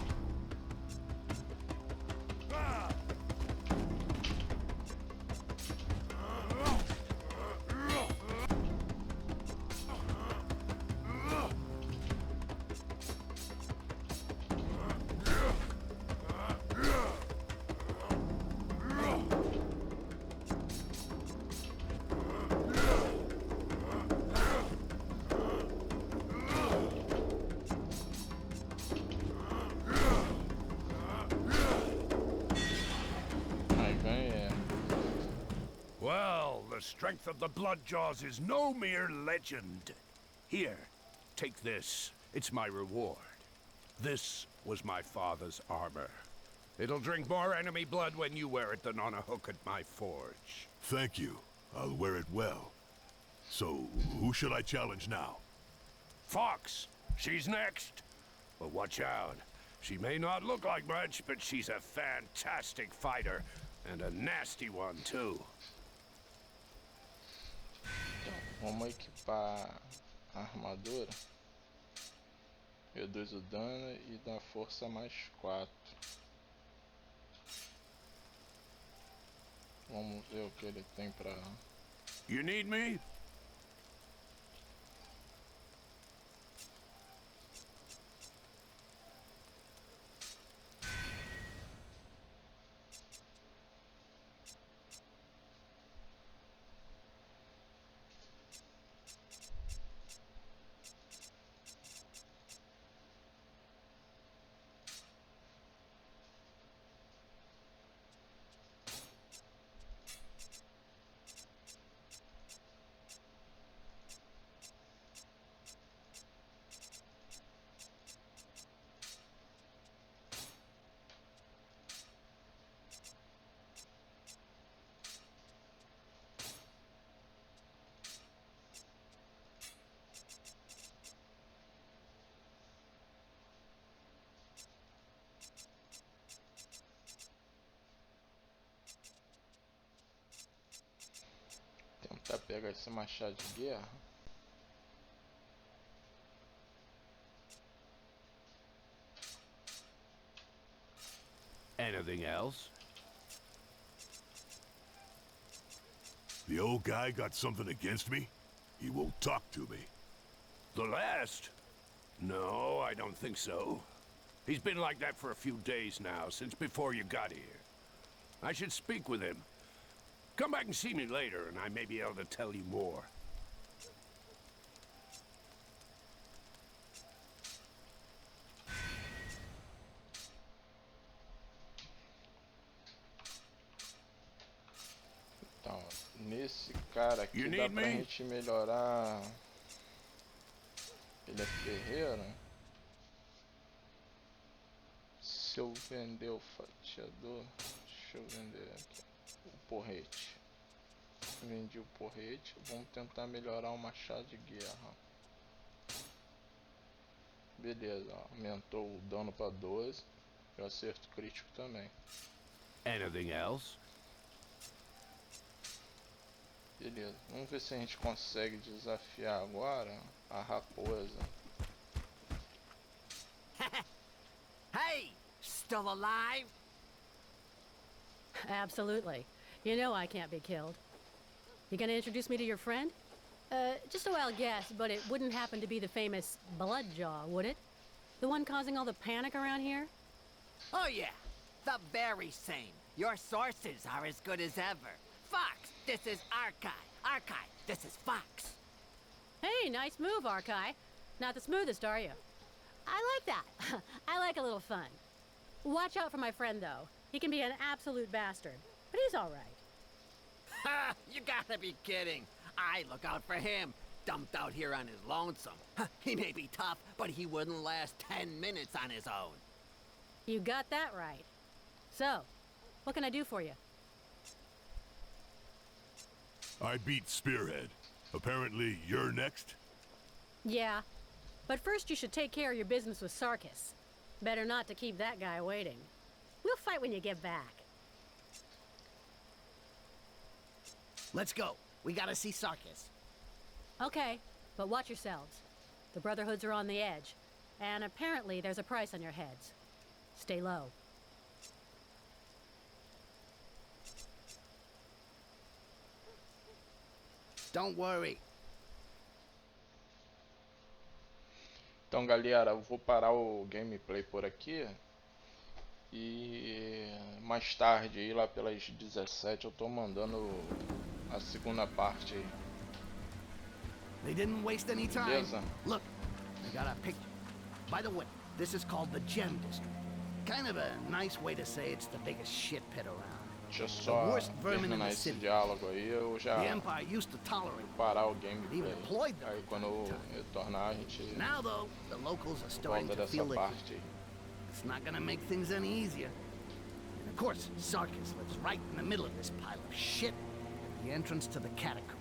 Aí ganhei. Well, the strength of the Bloodjaws is no mere legend. Here, take this. It's my reward. This was my father's armor. It'll drink more enemy blood when you wear it than on a hook at my forge. Thank you. I'll wear it well. So, who should I challenge now? Fox, she's next. But watch out. She may not look like much, but she's a fantastic fighter. And a nasty one, too. Então, vamos equipar a armadura. Reduz o dano e dá força mais 4. Vamos ver o que ele tem pra... You need me? Tentar pegar esse machado de guerra. Anything else? The old guy got something against me? He won't talk to me. The last? No, I don't think so. He's been like that for a few days now, since before you got here. I should speak with him. Come back and see me later, and I may be able to tell you more. Então, nesse cara aqui You dá need pra me? gente melhorar. Ele é ferreiro. Se eu vender o fatiador, deixa eu vender aqui o porrete. Vendi o porrete. Vamos tentar melhorar o machado de guerra. Beleza, ó, aumentou o dano para 12. E o acerto crítico também. Anything else? Beleza, vamos ver se a gente consegue desafiar agora a raposa. Hey, still alive? Absolutely. You know I can't be killed. You gonna introduce me to your friend? Just a wild guess, but it wouldn't happen to be the famous Bloodjaw, would it? The one causing all the panic around here? Oh yeah, the very same. Your sources are as good as ever. Fox, this is Archive. Archive, this is Fox. Hey, nice move, Arkai. Not the smoothest, are you? I like that. I like a little fun. Watch out for my friend, though. He can be an absolute bastard, but he's all right. Ha! You gotta be kidding. I look out for him. Dumped out here on his lonesome. He may be tough, but he wouldn't last 10 minutes on his own. You got that right. So, what can I do for you? I beat Spearhead. Apparently, you're next? Yeah, but first you should take care of your business with Sarkis. Better not to keep that guy waiting. We'll fight when you get back. Let's go. We gotta see Sarkis. Okay, but watch yourselves. The Brotherhoods are on the edge, and apparently there's a price on your heads. Stay low. Don't worry. Então galera, eu vou parar o gameplay por aqui. E mais tarde, aí, lá pelas 17, eu tô mandando a segunda parte aí. They didn't waste any time. Beleza. Look, I got a picture. By the way, this is called the Gem District. Kind of a nice way to say it's the biggest shit pit around. Deixa eu só terminar esse diálogo aí, eu já The Empire used to tolerate. parar o gameplay. Even deployed them. Aí quando eu retornar a gente Now though, the locals are starting volta to dessa feel it. parte aí. It's not gonna make things any easier. And of course, Sarkis lives right in the middle of this pile of shit, the entrance to the catacombs.